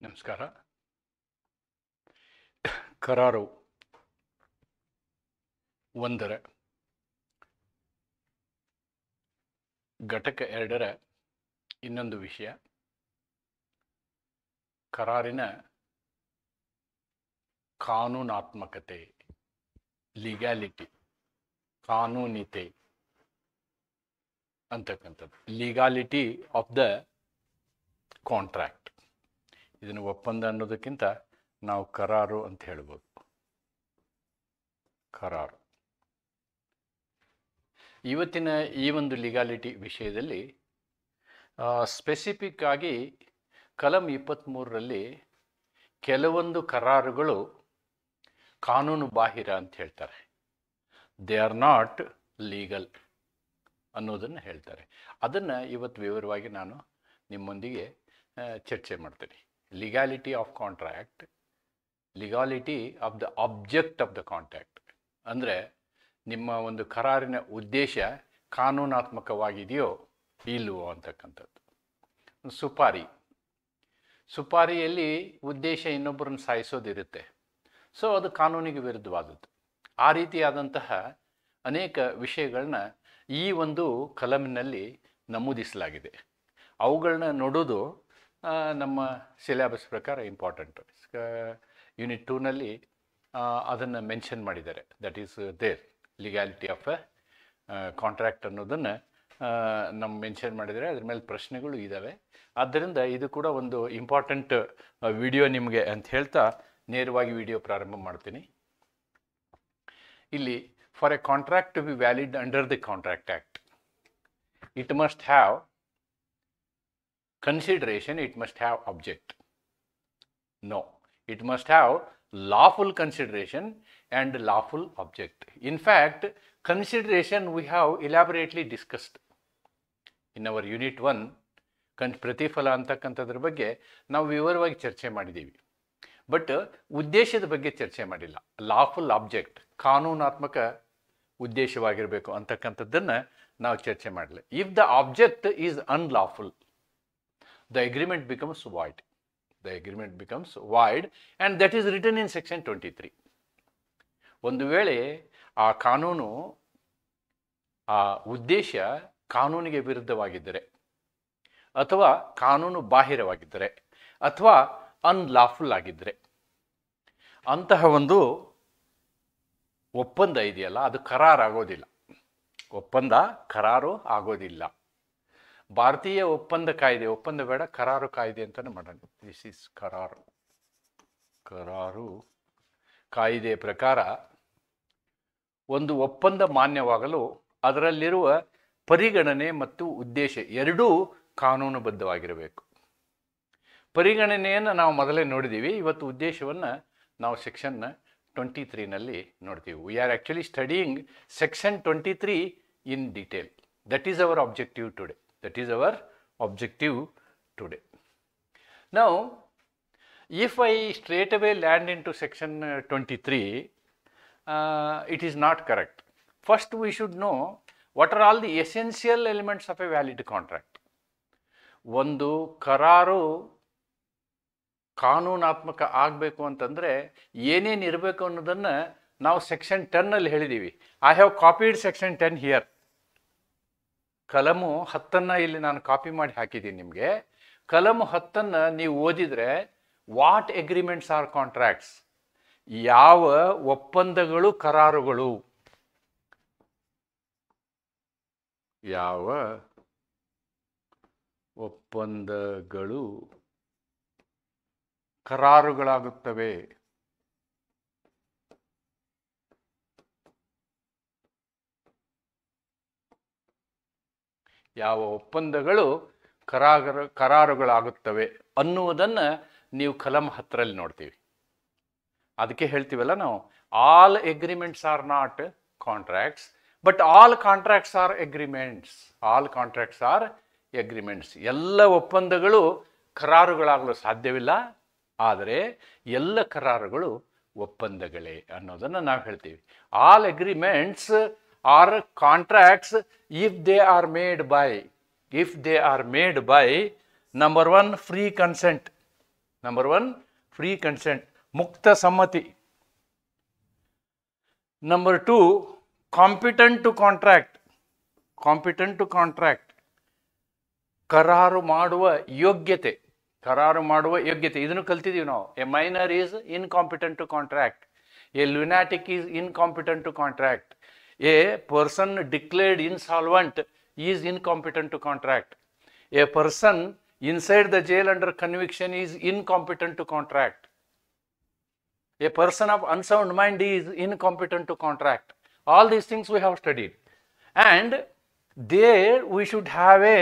ನಮಸ್ಕಾರ. ಕರಾರು ಒಂದರ ಘಟಕ ಎರಡರ ಇನ್ನೊಂದು ವಿಷಯ ಕರಾರಿನ ಕಾನೂನಾತ್ಮಕತೆ, ಲೀಗ್ಯಾಲಿಟಿ, ಕಾನೂನಿತೆ ಅಂತಕ್ಕಂಥದ್ದು. Legality of the contract. ಇದನ್ನು ಒಪ್ಪಂದ ಅನ್ನೋದಕ್ಕಿಂತ ನಾವು ಕರಾರು ಅಂತ ಹೇಳ್ಬೋದು. ಕರಾರು ಇವತ್ತಿನ ಈ ಒಂದು ಲೀಗಾಲಿಟಿ ವಿಷಯದಲ್ಲಿ ಸ್ಪೆಸಿಫಿಕ್ ಆಗಿ ಕಲಂ 23ರಲ್ಲಿ ಕೆಲವೊಂದು ಕರಾರುಗಳು ಕಾನೂನು ಬಾಹಿರ ಅಂತ ಹೇಳ್ತಾರೆ. ದೇ ಆರ್ ನಾಟ್ ಲೀಗಲ್ ಅನ್ನೋದನ್ನು ಹೇಳ್ತಾರೆ. ಅದನ್ನು ಇವತ್ತು ವಿವರವಾಗಿ ನಾನು ನಿಮ್ಮೊಂದಿಗೆ ಚರ್ಚೆ ಮಾಡ್ತೀನಿ. Legality of contract, legality of the object of the contract. ಅಂದರೆ ನಿಮ್ಮ ಒಂದು ಕರಾರಿನ ಉದ್ದೇಶ ಕಾನೂನಾತ್ಮಕವಾಗಿದೆಯೋ ಇಲ್ಲವೋ ಅಂತಕ್ಕಂಥದ್ದು. ಸುಪಾರಿಯಲ್ಲಿ ಉದ್ದೇಶ ಇನ್ನೊಬ್ಬರನ್ನು ಸಾಯಿಸೋದಿರುತ್ತೆ. ಸೊ ಅದು ಕಾನೂನಿಗೆ ವಿರುದ್ಧವಾದದ್ದು. ಆ ರೀತಿಯಾದಂತಹ ಅನೇಕ ವಿಷಯಗಳನ್ನ ಈ ಒಂದು ಕಲಮಿನಲ್ಲಿ ನಮೂದಿಸಲಾಗಿದೆ. ಅವುಗಳನ್ನ ನೋಡೋದು ನಮ್ಮ ಸಿಲೆಬಸ್ ಪ್ರಕಾರ ಇಂಪಾರ್ಟೆಂಟ್. ಯೂನಿಟ್ 2ನಲ್ಲಿ ಅದನ್ನು ಮೆನ್ಷನ್ ಮಾಡಿದ್ದಾರೆ. That is their legality of contract ಅನ್ನೋದನ್ನು ನಮ್ಮ ಮೆನ್ಷನ್ ಮಾಡಿದರೆ ಅದ್ರ ಮೇಲೆ ಪ್ರಶ್ನೆಗಳು ಇದ್ದಾವೆ. ಆದ್ದರಿಂದ ಇದು ಕೂಡ ಒಂದು ಇಂಪಾರ್ಟೆಂಟ್ ವಿಡಿಯೋ ನಿಮಗೆ ಅಂತ ಹೇಳ್ತಾ ನೇರವಾಗಿ ವಿಡಿಯೋ ಪ್ರಾರಂಭ ಮಾಡ್ತೀನಿ. ಇಲ್ಲಿ for a contract to be valid under the contract act, it must have consideration, it must have object. No, it must have lawful consideration and lawful object. In fact, consideration we have elaborately discussed in our unit 1. ಪ್ರತಿಫಲ ಅಂತಕ್ಕಂಥದ್ರ ಬಗ್ಗೆ ನಾವು ವಿವರವಾಗಿ ಚರ್ಚೆ ಮಾಡಿದ್ದೀವಿ. But ಉದ್ದೇಶದ ಬಗ್ಗೆ ಚರ್ಚೆ ಮಾಡಿಲ್ಲ. ಲಾಫುಲ್ ಆಬ್ಜೆಕ್ಟ್, ಕಾನೂನಾತ್ಮಕ ಉದ್ದೇಶವಾಗಿರಬೇಕು ಅಂತಕ್ಕಂಥದ್ದನ್ನು ನಾವು ಚರ್ಚೆ ಮಾಡಿಲ್ಲ. If the object is unlawful, the agreement becomes void. The agreement becomes void and that is written in section 23. ಒಂದು ವೇಳೆ ಆ ಕಾನೂನು, ಆ ಉದ್ದೇಶ ಕಾನೂನಿಗೆ ವಿರುದ್ಧವಾಗಿದ್ದರೆ ಅಥವಾ ಕಾನೂನು ಬಾಹಿರವಾಗಿದ್ದರೆ ಅಥವಾ ಅನ್ಲಾಫುಲ್ ಆಗಿದ್ದರೆ ಅಂತಹ ಒಂದು ಒಪ್ಪಂದ ಇದೆಯಲ್ಲ ಅದು ಕರಾರಾಗೋದಿಲ್ಲ. ಒಪ್ಪಂದ ಕರಾರು ಆಗೋದಿಲ್ಲ. ಭಾರತೀಯ ಒಪ್ಪಂದ ಕಾಯ್ದೆ, ಒಪ್ಪಂದ ಬೇಡ ಕರಾರು ಕಾಯ್ದೆ ಅಂತಲೇ ಮಾಡೋಣ. ದಿಸ್ ಈಸ್ ಕರಾರು ಕಾಯ್ದೆ ಪ್ರಕಾರ ಒಂದು ಒಪ್ಪಂದ ಮಾನ್ಯವಾಗಲು ಅದರಲ್ಲಿರುವ ಪರಿಗಣನೆ ಮತ್ತು ಉದ್ದೇಶ ಎರಡೂ ಕಾನೂನುಬದ್ಧವಾಗಿರಬೇಕು. ಪರಿಗಣನೆಯನ್ನು ನಾವು ಮೊದಲೇ ನೋಡಿದ್ದೀವಿ. ಇವತ್ತು ಉದ್ದೇಶವನ್ನು ನಾವು ಸೆಕ್ಷನ್ 23ನಲ್ಲಿ ನೋಡ್ತೀವಿ. We are actually studying section 23 in detail. That is our objective today. That is our objective today. Now, if I straight away land into section 23, it is not correct. First, we should know what are all the essential elements of a valid contract. ಒಂದು ಕರಾರು ಕಾನೂನಾತ್ಮಕ ಆಗಬೇಕು ಅಂತಂದರೆ ಏನೇನು ಇರಬೇಕು ಅನ್ನೋದನ್ನು ನಾವು section 10ನಲ್ಲಿ ಹೇಳಿದ್ದೀವಿ. I have copied section 10 here. ಕಲಮು 10 ಇಲ್ಲಿ ನಾನು ಕಾಪಿ ಮಾಡಿ ಹಾಕಿದ್ದೀನಿ ನಿಮಗೆ. ಕಲಮು 10 ನೀವು ಓದಿದರೆ ವಾಟ್ ಅಗ್ರಿಮೆಂಟ್ಸ್ ಆರ್ ಕಾಂಟ್ರಾಕ್ಟ್ಸ್, ಯಾವ ಒಪ್ಪಂದಗಳು ಕರಾರುಗಳು, ಯಾವ ಒಪ್ಪಂದಗಳು ಕರಾರುಗಳಾಗುತ್ತವೆ, ಯಾವ ಒಪ್ಪಂದಗಳು ಕರಾರುಗಳಾಗುತ್ತವೆ ಅನ್ನುವುದನ್ನು ನೀವು ಕಲಂ 10ರಲ್ಲಿ ನೋಡ್ತೀವಿ. ಅದಕ್ಕೆ ಹೇಳ್ತೀವಲ್ಲ ನಾವು, all agreements are not contracts but all contracts are agreements. All contracts are agreements. ಎಲ್ಲ ಒಪ್ಪಂದಗಳು ಕರಾರುಗಳಾಗಲು ಸಾಧ್ಯವಿಲ್ಲ, ಆದರೆ ಎಲ್ಲ ಕರಾರುಗಳು ಒಪ್ಪಂದಗಳೇ ಅನ್ನೋದನ್ನು ನಾವು ಹೇಳ್ತೀವಿ. All agreements are contracts if they are made by number 1 free consent. Number one, free consent, mukta sammati. Number two, competent to contract. Competent to contract. ಕರಾರು ಮಾಡುವ ಯೋಗ್ಯತೆ. ಕರಾರು ಮಾಡುವ ಯೋಗ್ಯತೆ ಇದನ್ನು ಕಲ್ತಿದ್ದೀವಿ ನಾವು. A minor is incompetent to contract. A lunatic is incompetent to contract. A person declared insolvent is incompetent to contract. A person inside the jail under conviction is incompetent to contract. A person of unsound mind is incompetent to contract. All these things we have studied. And there we should have a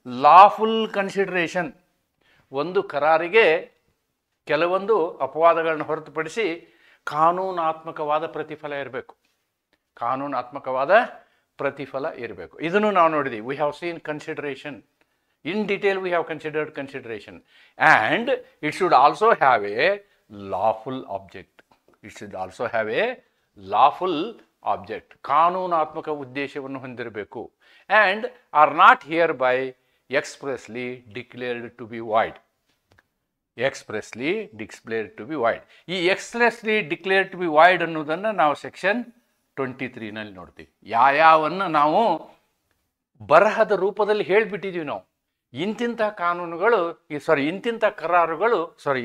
lawful consideration. ಒಂದು ಕರಾರಿಗೆ ಕೆಲವೊಂದು ಅಪವಾದಗಳನ್ನು ಹೊರತುಪಡಿಸಿ ಕಾನೂನಾತ್ಮಕವಾದ ಪ್ರತಿಫಲ ಇರಬೇಕು. ಕಾನೂನಾತ್ಮಕವಾದ ಪ್ರತಿಫಲ ಇರಬೇಕು. ಇದನ್ನು ನಾವು ನೋಡಿದ್ದೀವಿ. We have seen consideration. In detail we have considered consideration. And it should also have a lawful object. It should also have a lawful object. ಕಾನೂನಾತ್ಮಕ ಉದ್ದೇಶವನ್ನು ಹೊಂದಿರಬೇಕು. And are not hereby expressly declared to be void. Expressly declared to be void. ಈ expressly declared to be void ಅನ್ನೋದನ್ನು ನಾವು section 23 ನಲ್ಲಿ ನೋಡ್ತೀವಿ. ಯಾವನ್ನು ನಾವು ಬರಹದ ರೂಪದಲ್ಲಿ ಹೇಳಿಬಿಟ್ಟಿದ್ದೀವಿ ನಾವು. ಇಂತಿಂಥ ಕಾನೂನುಗಳು ಇಂತಿಂಥ ಕರಾರುಗಳು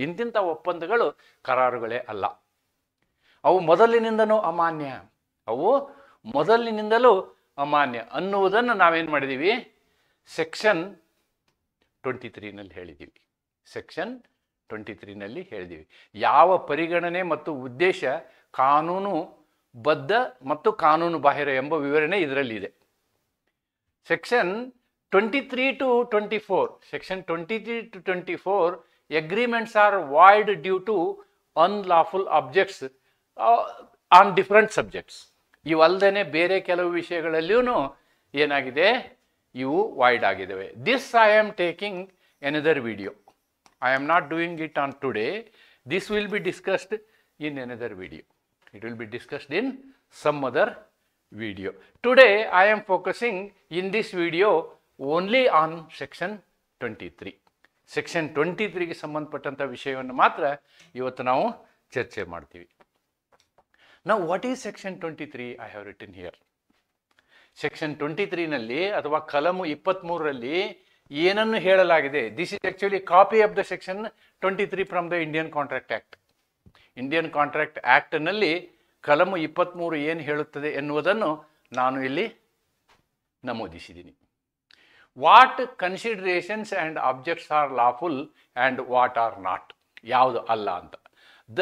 ಇಂತಿಂಥ ಒಪ್ಪಂದಗಳು ಕರಾರುಗಳೇ ಅಲ್ಲ. ಅವು ಮೊದಲಿನಿಂದಲೂ ಅಮಾನ್ಯ. ಅವು ಮೊದಲಿನಿಂದಲೂ ಅಮಾನ್ಯ ಅನ್ನುವುದನ್ನು ನಾವೇನು ಮಾಡಿದ್ದೀವಿ, ಸೆಕ್ಷನ್ 23 ನಲ್ಲಿ ಹೇಳಿದ್ದೀವಿ. ಸೆಕ್ಷನ್ 23 ನಲ್ಲಿ ಹೇಳಿದ್ದೀವಿ. ಯಾವ ಪರಿಗಣನೆ ಮತ್ತು ಉದ್ದೇಶ ಕಾನೂನು ಬದ್ಧ ಮತ್ತು ಕಾನೂನು ಬಾಹಿರ ಎಂಬ ವಿವರಣೆ ಇದರಲ್ಲಿ ಇದೆ. Section 23 to 24, section 23 to 24, agreements are void due to unlawful objects on different subjects. ಇವಲ್ಲದೆ ಬೇರೆ ಕೆಲವು ವಿಷಯಗಳಲ್ಲಿಯೂ ಏನಾಗಿದೆ, ಇವು ವಾಯ್ಡ್ ಆಗಿದ್ದಾವೆ. This I am taking another video. I am not doing it on today. This will be discussed in another video. It will be discussed in some other video. Today I am focusing in this video only on section 23. Section 23ಗೆ ಸಂಬಂಧಪಟ್ಟಂಥ ವಿಷಯವನ್ನು ಮಾತ್ರ ಇವತ್ತು ನಾವು ಚರ್ಚೆ ಮಾಡ್ತೀವಿ. Now what is section 23? I have written here. Section 23 ನಲ್ಲಿ ಅಥವಾ ಕಲಮು 23ರಲ್ಲಿ ಏನನ್ನು ಹೇಳಲಾಗಿದೆ? This is actually copy of the section 23 from the Indian contract act. Indian contract act ನಲ್ಲಿ ಕಲಮು 23 ಏನು ಹೇಳುತ್ತದೆ ಎನ್ನುವುದನ್ನು ನಾನು ಇಲ್ಲಿ ನಮೂದಿಸಿದ್ದೀನಿ. What considerations and objects are lawful and what are not, ಯಾವುದು ಅಲ್ಲ ಅಂತ. The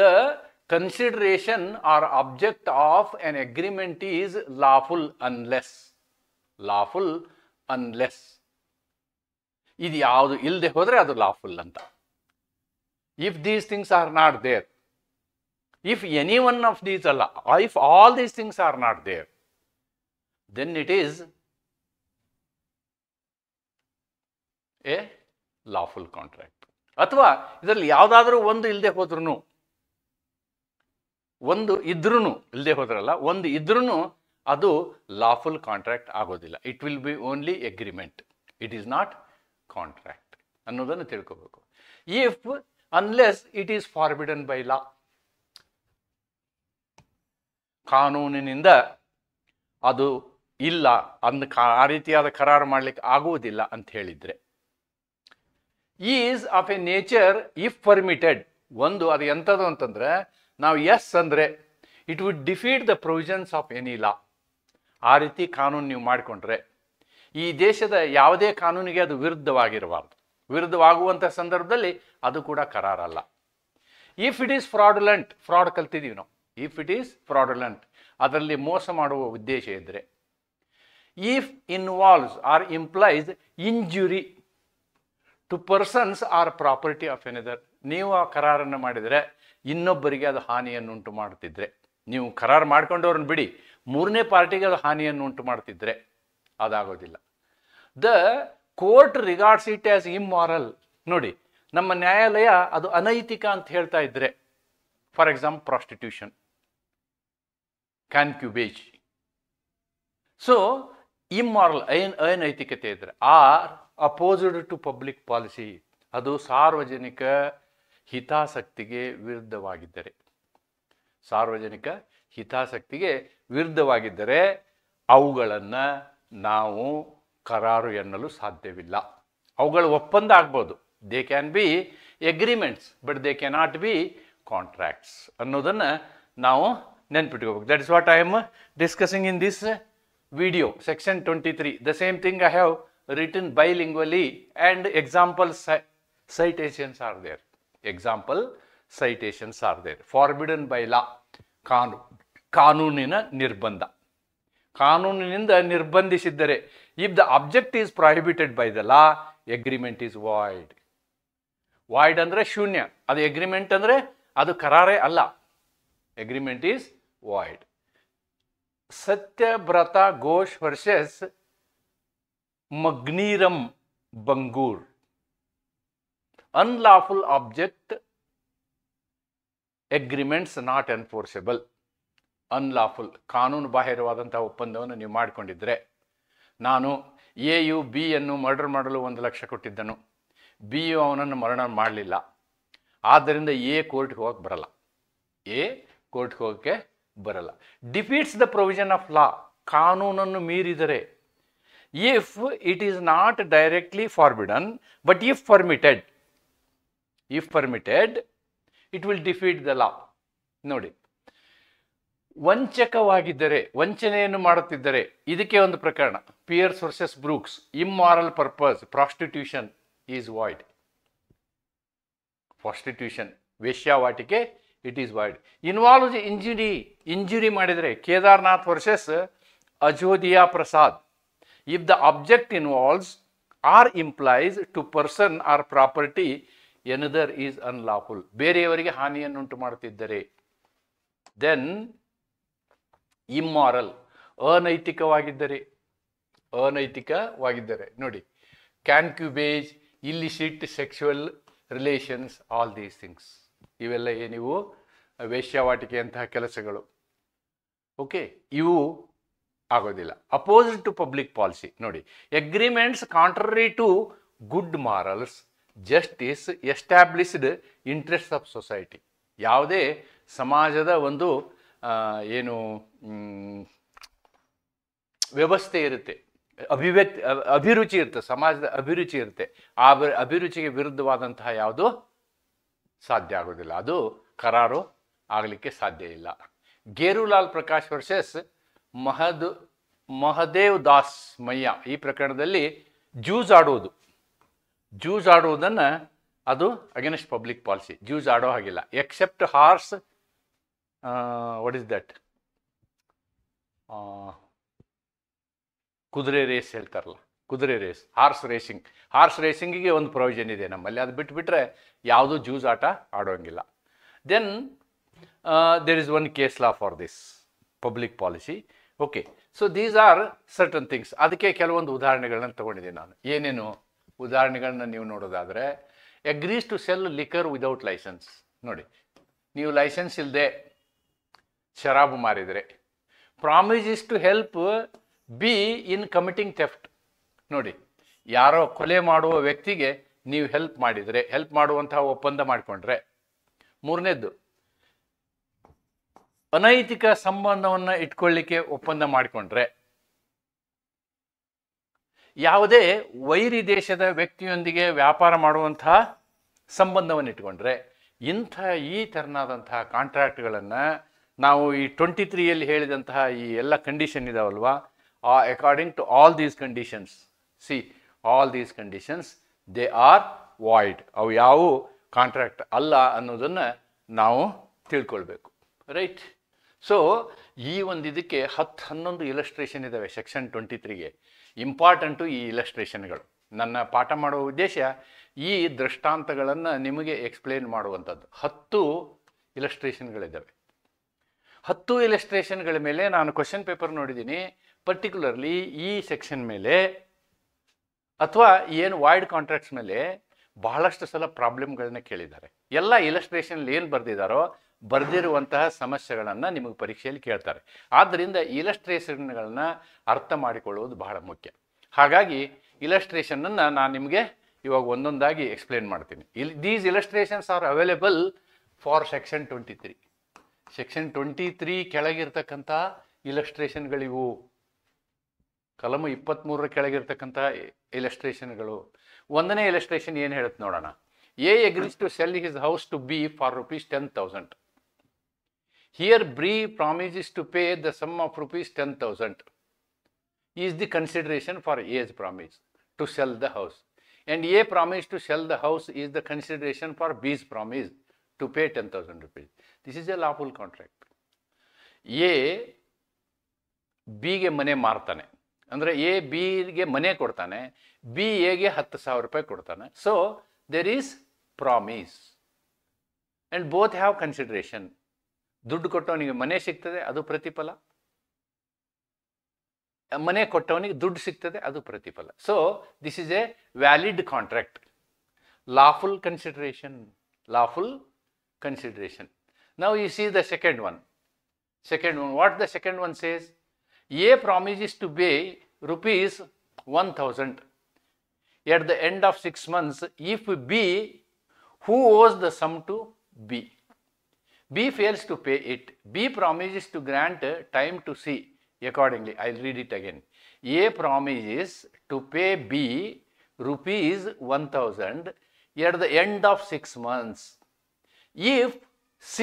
consideration or object of an agreement is lawful unless ಇದು ಯಾವುದು ಇಲ್ಲದೆ ಹೋದರೆ ಅದು ಲಾಫುಲ್ ಅಂತ. If these things are not there, if any one of these ಅಲ್ಲ, if all these things are not there, then it is a lawful contract. ಅಥವಾ ಇದರಲ್ಲಿ ಯಾವುದಾದ್ರೂ ಒಂದು ಇಲ್ಲದೆ ಹೋದ್ರೂ, ಒಂದು ಇದ್ರೂ ಇಲ್ಲದೆ ಹೋದ್ರಲ್ಲ, ಒಂದು ಇದ್ರೂ ಅದು ಲಾಫುಲ್ ಕಾಂಟ್ರಾಕ್ಟ್ ಆಗೋದಿಲ್ಲ. It will B only agreement, it is not contract ಅನ್ನೋದನ್ನು ತಿಳ್ಕೋಬೇಕು. If unless it is forbidden by ಲಾ, ಕಾನೂನಿನಿಂದ ಅದು ಇಲ್ಲ ಆ ರೀತಿಯಾದ ಕರಾರು ಮಾಡಲಿಕ್ಕೆ ಆಗುವುದಿಲ್ಲ ಅಂತ ಹೇಳಿದರೆ. Is of a nature if permitted, ಒಂದು ಅದು ಎಂಥದ್ದು ಅಂತಂದರೆ, ನಾವು ಎಸ್ ಅಂದರೆ it would defeat the provisions of any law. ಆ ರೀತಿ ಕಾನೂನು ನೀವು ಮಾಡಿಕೊಂಡ್ರೆ ಈ ದೇಶದ ಯಾವುದೇ ಕಾನೂನಿಗೆ ಅದು ವಿರುದ್ಧವಾಗಿರಬಾರ್ದು. ವಿರುದ್ಧವಾಗುವಂಥ ಸಂದರ್ಭದಲ್ಲಿ ಅದು ಕೂಡ ಕರಾರಲ್ಲ. ಇಫ್ ಇಟ್ ಈಸ್ ಫ್ರಾಡುಲೆಂಟ್, ಫ್ರಾಡ್ ಕಲ್ತಿದ್ದೀವಿ ನಾವು. ಇಫ್ ಇಟ್ ಈಸ್ ಫ್ರಾಡುಲೆಂಟ್, ಅದರಲ್ಲಿ ಮೋಸ ಮಾಡುವ ಉದ್ದೇಶ ಇದ್ದರೆ. If involves or implies injury to persons or property of another, ನೀವು ಆ ಕರಾರನ್ನು ಮಾಡಿದರೆ ಇನ್ನೊಬ್ಬರಿಗೆ ಅದು ಹಾನಿಯನ್ನು ಉಂಟು ಮಾಡ್ತಿದ್ರೆ, ನೀವು ಕರಾರು ಮಾಡ್ಕೊಂಡವ್ರನ್ನ ಬಿಡಿ, ಮೂರನೇ ಪಾರ್ಟಿಗೆ ಅದು ಹಾನಿಯನ್ನು ಉಂಟು ಮಾಡ್ತಿದ್ರೆ ಅದಾಗೋದಿಲ್ಲ. The court regards it as immoral. ನೋಡಿ, ನಮ್ಮ ನ್ಯಾಯಾಲಯ ಅದು ಅನೈತಿಕ ಅಂತ ಹೇಳ್ತಾ ಇದ್ರೆ, for example prostitution, concubinage. So immoral, ಅನೈತಿಕತೆ ಇದ್ರೆ, are opposed to public policy, ಅದು ಸಾರ್ವಜನಿಕ ಹಿತಾಸಕ್ತಿಗೆ ವಿರುದ್ಧವಾಗಿದ್ದರೆ, ಸಾರ್ವಜನಿಕ ಹಿತಾಸಕ್ತಿಗೆ ವಿರುದ್ಧವಾಗಿದ್ದರೆ ಅವುಗಳನ್ನು ನಾವು ಕರಾರು ಎನ್ನಲು ಸಾಧ್ಯವಿಲ್ಲ. ಅವುಗಳ ಒಪ್ಪಂದ ಆಗ್ಬೋದು, they can be agreements but they cannot be contracts ಅನ್ನೋದನ್ನು ನಾವು ನೆನ್ಪಿಟ್ಕೋಬೇಕು. That is what I am discussing in this video, section 23. The same thing I have written bilingually, and example citations are there. Example citations are there. Forbidden by law. ಕಾನೂನಿನ ನಿರ್ಬಂಧ. ಕಾನೂನಿನಿಂದ ನಿರ್ಬಂಧಿಸಿದ್ದರೆ, if the object is prohibited by the law, agreement is void. void ಅಂದರೆ ಶೂನ್ಯ. ಅದು agreement ಅಂದರೆ ಅದು ಕರಾರೇ ಅಲ್ಲ. agreement is void. Satyabrata Ghosh versus Mugneeram Bangur. Unlawful object agreements not enforceable. Unlawful, ಕಾನೂನು ಬಾಹಿರವಾದಂತಹ ಒಪ್ಪಂದವನ್ನು ನೀವು ಮಾಡಿಕೊಂಡಿದ್ರೆ, ನಾನು ಎ ಯು ಬಿ ಯನ್ನು ಮರ್ಡರ್ ಮಾಡಲು 1 ಲಕ್ಷ ಕೊಟ್ಟಿದ್ದನು, ಬಿ ಯು ಅವನನ್ನು ಮರಣ ಮಾಡಲಿಲ್ಲ, ಆದ್ದರಿಂದ ಎ ಕೋರ್ಟ್ಗೆ ಹೋಗಕ್ಕೆ ಬರಲ್ಲ. ಎ ಕೋರ್ಟ್ಗೆ ಹೋಗಕ್ಕೆ ಬರಲ್ಲ. Defeats the provision of law, ಕಾನೂನನ್ನು ಮೀರಿದರೆ. If it is not directly forbidden but if permitted it will defeat the law. ನೋಡಿ, ವಂಚಕವಾಗಿದ್ದರೆ, ವಂಚನೆಯನ್ನು ಮಾಡುತ್ತಿದ್ದರೆ, ಇದಕ್ಕೆ ಒಂದು ಪ್ರಕರಣ, Pearce versus Brooks. Immoral purpose, prostitution is void. Prostitution, ವೇಶ್ಯಾವಾಟಿಕೆ, it is void. Involves injury ಮಾಡಿದರೆ, Kedarnath versus Ajodhia Prasad. If the object involves or implies to person or property another is unlawful. ಬೇರೆಯವರಿಗೆ ಹಾನಿಯನ್ನುಂಟು ಮಾಡುತ್ತಿದ್ದರೆ. Then immoral, ಅನೈತಿಕವಾಗಿದ್ದರೆ. ನೋಡಿ, concubinage, illicit sexual relations, all these things, ಇವೆಲ್ಲ ಏನಿವು ವೇಶ್ಯಾವಾಟಿಕೆ ಅಂತಹ ಕೆಲಸಗಳು. ಓಕೆ, ಇವು ಆಗೋದಿಲ್ಲ. Opposite to public policy. ನೋಡಿ, agreements contrary to good morals, justice, established interest of society. ಯಾವುದೇ ಸಮಾಜದ ಒಂದು ಏನು ವ್ಯವಸ್ಥೆ ಇರುತ್ತೆ, ಅಭಿರುಚಿ ಇರುತ್ತೆ, ಸಮಾಜದ ಅಭಿರುಚಿ ಇರುತ್ತೆ, ಆ ಅಭಿರುಚಿಗೆ ವಿರುದ್ಧವಾದಂತಹ ಯಾವುದು ಸಾಧ್ಯ ಆಗೋದಿಲ್ಲ, ಅದು ಕರಾರು ಆಗಲಿಕ್ಕೆ ಸಾಧ್ಯ ಇಲ್ಲ. ಗೇರುಲಾಲ್ ಪ್ರಕಾಶ್ ವರ್ಸಸ್ ಮಹದೇವ್ ದಾಸ್ ಮಯ್ಯ, ಈ ಪ್ರಕರಣದಲ್ಲಿ ಜೂಜ್ ಆಡುವುದನ್ನು ಅದು ಅಗೇನ್ಸ್ಟ್ ಪಬ್ಲಿಕ್ ಪಾಲಿಸಿ. ಜೂಜ್ ಆಡೋ ಹಾಗಿಲ್ಲ. Except horse, what is that, ಕುದುರೆ ರೇಸ್ ಹೇಳ್ತಾರಲ್ಲ, ಕುದುರೆ ರೇಸ್, ಹಾರ್ಸ್ ರೇಸಿಂಗಿಗೆ ಒಂದು ಪ್ರೊವಿಷನ್ ಇದೆ ನಮ್ಮಲ್ಲಿ. ಅದು ಬಿಟ್ಬಿಟ್ರೆ ಯಾವುದೂ ಜೂಜ್ ಆಟ ಆಡೋಂಗಿಲ್ಲ. Then there is one case law for this public policy. Okay, so these are certain things. ಅದಕ್ಕೆ ಕೆಲವೊಂದು ಉದಾಹರಣೆಗಳನ್ನ ತಗೊಂಡಿದ್ದೀನಿ ನಾನು. ಏನೇನು ಉದಾಹರಣೆಗಳನ್ನ ನೀವು ನೋಡೋದಾದರೆ, agrees to sell liquor without license. ನೋಡಿ, ನೀವು ಲೈಸೆನ್ಸ್ ಇಲ್ಲದೆ ಶರಾಬು ಮಾರಿದರೆ. Promise to help B in committing theft. ನೋಡಿ, ಯಾರೋ ಕೊಲೆ ಮಾಡುವ ವ್ಯಕ್ತಿಗೆ ನೀವು ಹೆಲ್ಪ್ ಮಾಡಿದರೆ, ಹೆಲ್ಪ್ ಮಾಡುವಂತಹ ಒಪ್ಪಂದ ಮಾಡಿಕೊಂಡ್ರೆ. ಮೂರನೇದ್ದು, ಅನೈತಿಕ ಸಂಬಂಧವನ್ನು ಇಟ್ಕೊಳ್ಳಿಕ್ಕೆ ಒಪ್ಪಂದ ಮಾಡಿಕೊಂಡ್ರೆ. ಯಾವುದೇ ವೈರಿ ದೇಶದ ವ್ಯಕ್ತಿಯೊಂದಿಗೆ ವ್ಯಾಪಾರ ಮಾಡುವಂತಹ ಸಂಬಂಧವನ್ನು ಇಟ್ಕೊಂಡ್ರೆ, ಈ ಥರನಾದಂತಹ ಕಾಂಟ್ರಾಕ್ಟ್ಗಳನ್ನು ನಾವು ಈ 23ಯಲ್ಲಿ ಹೇಳಿದಂತಹ ಈ ಎಲ್ಲ ಕಂಡೀಷನ್ ಇದಾವಲ್ವಾ, according to all these conditions, all these conditions, they are void. ಅವು ಯಾವ ಕಾಂಟ್ರಾಕ್ಟ್ ಅಲ್ಲ ಅನ್ನೋದನ್ನು ನಾವು ತಿಳ್ಕೊಳ್ಬೇಕು. ರೈಟ್? ಸೊ ಈ ಒಂದು ಇದಕ್ಕೆ 10-11 ಇಲಸ್ಟ್ರೇಷನ್ ಇದ್ದಾವೆ ಸೆಕ್ಷನ್ 23ಗೆ. ಇಂಪಾರ್ಟೆಂಟು ಈ ಇಲಸ್ಟ್ರೇಷನ್ಗಳು. ನನ್ನ ಪಾಠ ಮಾಡುವ ಉದ್ದೇಶ ಈ ದೃಷ್ಟಾಂತಗಳನ್ನು ನಿಮಗೆ ಎಕ್ಸ್ಪ್ಲೇನ್ ಮಾಡುವಂಥದ್ದು. 10 ಇಲಸ್ಟ್ರೇಷನ್ಗಳಿದ್ದಾವೆ. 10 ಇಲಸ್ಟ್ರೇಷನ್ಗಳ ಮೇಲೆ ನಾನು ಕ್ವಶನ್ ಪೇಪರ್ ನೋಡಿದ್ದೀನಿ. ಪರ್ಟಿಕ್ಯುಲರ್ಲಿ ಈ ಸೆಕ್ಷನ್ ಮೇಲೆ ಅಥವಾ ಏನು ವಾಯ್ಡ್ ಕಾಂಟ್ರಾಕ್ಟ್ಸ್ ಮೇಲೆ ಬಹಳಷ್ಟು ಸಲ ಪ್ರಾಬ್ಲಮ್ಗಳನ್ನ ಕೇಳಿದ್ದಾರೆ. ಎಲ್ಲ ಇಲಸ್ಟ್ರೇಷನ್ಲಿ ಏನು ಬರೆದಿದ್ದಾರೋ ಬರೆದಿರುವಂತಹ ಸಮಸ್ಯೆಗಳನ್ನು ನಿಮಗೆ ಪರೀಕ್ಷೆಯಲ್ಲಿ ಕೇಳ್ತಾರೆ. ಆದ್ದರಿಂದ ಇಲಸ್ಟ್ರೇಷನ್ಗಳನ್ನ ಅರ್ಥ ಮಾಡಿಕೊಳ್ಳುವುದು ಬಹಳ ಮುಖ್ಯ. ಹಾಗಾಗಿ ಇಲಸ್ಟ್ರೇಷನನ್ನು ನಾನು ನಿಮಗೆ ಇವಾಗ ಒಂದೊಂದಾಗಿ ಎಕ್ಸ್ಪ್ಲೇನ್ ಮಾಡ್ತೀನಿ. These illustrations are available for section 23. Section 23 ಕೆಳಗಿರ್ತಕ್ಕಂಥ ಇಲಸ್ಟ್ರೇಷನ್ಗಳಿವು. ಕಲಮ 23 ಕೆಳಗಿರ್ತಕ್ಕಂಥ ಇಲಸ್ಟ್ರೇಷನ್ಗಳು. ಒಂದನೇ ಇಲಸ್ಟ್ರೇಷನ್ ಏನು ಹೇಳುತ್ತೆ ನೋಡೋಣ. A agrees to sell his house to B for rupees 10,000. Here B promises to pay the sum of rupees 10,000 is the consideration for A's promise to sell the house, and A promise to sell the house is the consideration for B's promise to pay 10,000 rupees. This is a lawful contract. A B ಗೆ ಮನೆ ಮಾರ್ತಾನೆ ಅಂದರೆ A ಬಿಗೆ ಮನೆ ಕೊಡ್ತಾನೆ, B ಎಗೆ 10,000 ರೂಪಾಯಿ ಕೊಡ್ತಾನೆ. So there is promise and both have consideration. ದುಡ್ಡು ಕೊಟ್ಟವನಿಗೆ ಮನೆ ಸಿಗ್ತದೆ, ಅದು ಪ್ರತಿಫಲ. ಮನೆ ಕೊಟ್ಟವನಿಗೆ ದುಡ್ಡು ಸಿಗ್ತದೆ, ಅದು ಪ್ರತಿಫಲ. So this is A valid contract. Lawful consideration. Lawful consideration. Now U C the second one. What the second one says? A promises to pay rupees 1,000 at the end of 6 months if B, who owes the sum to B. B fails to pay it. B promises to grant time to C accordingly. I'll read it again. A promises to pay B rupees 1,000 at the end of 6 months if C,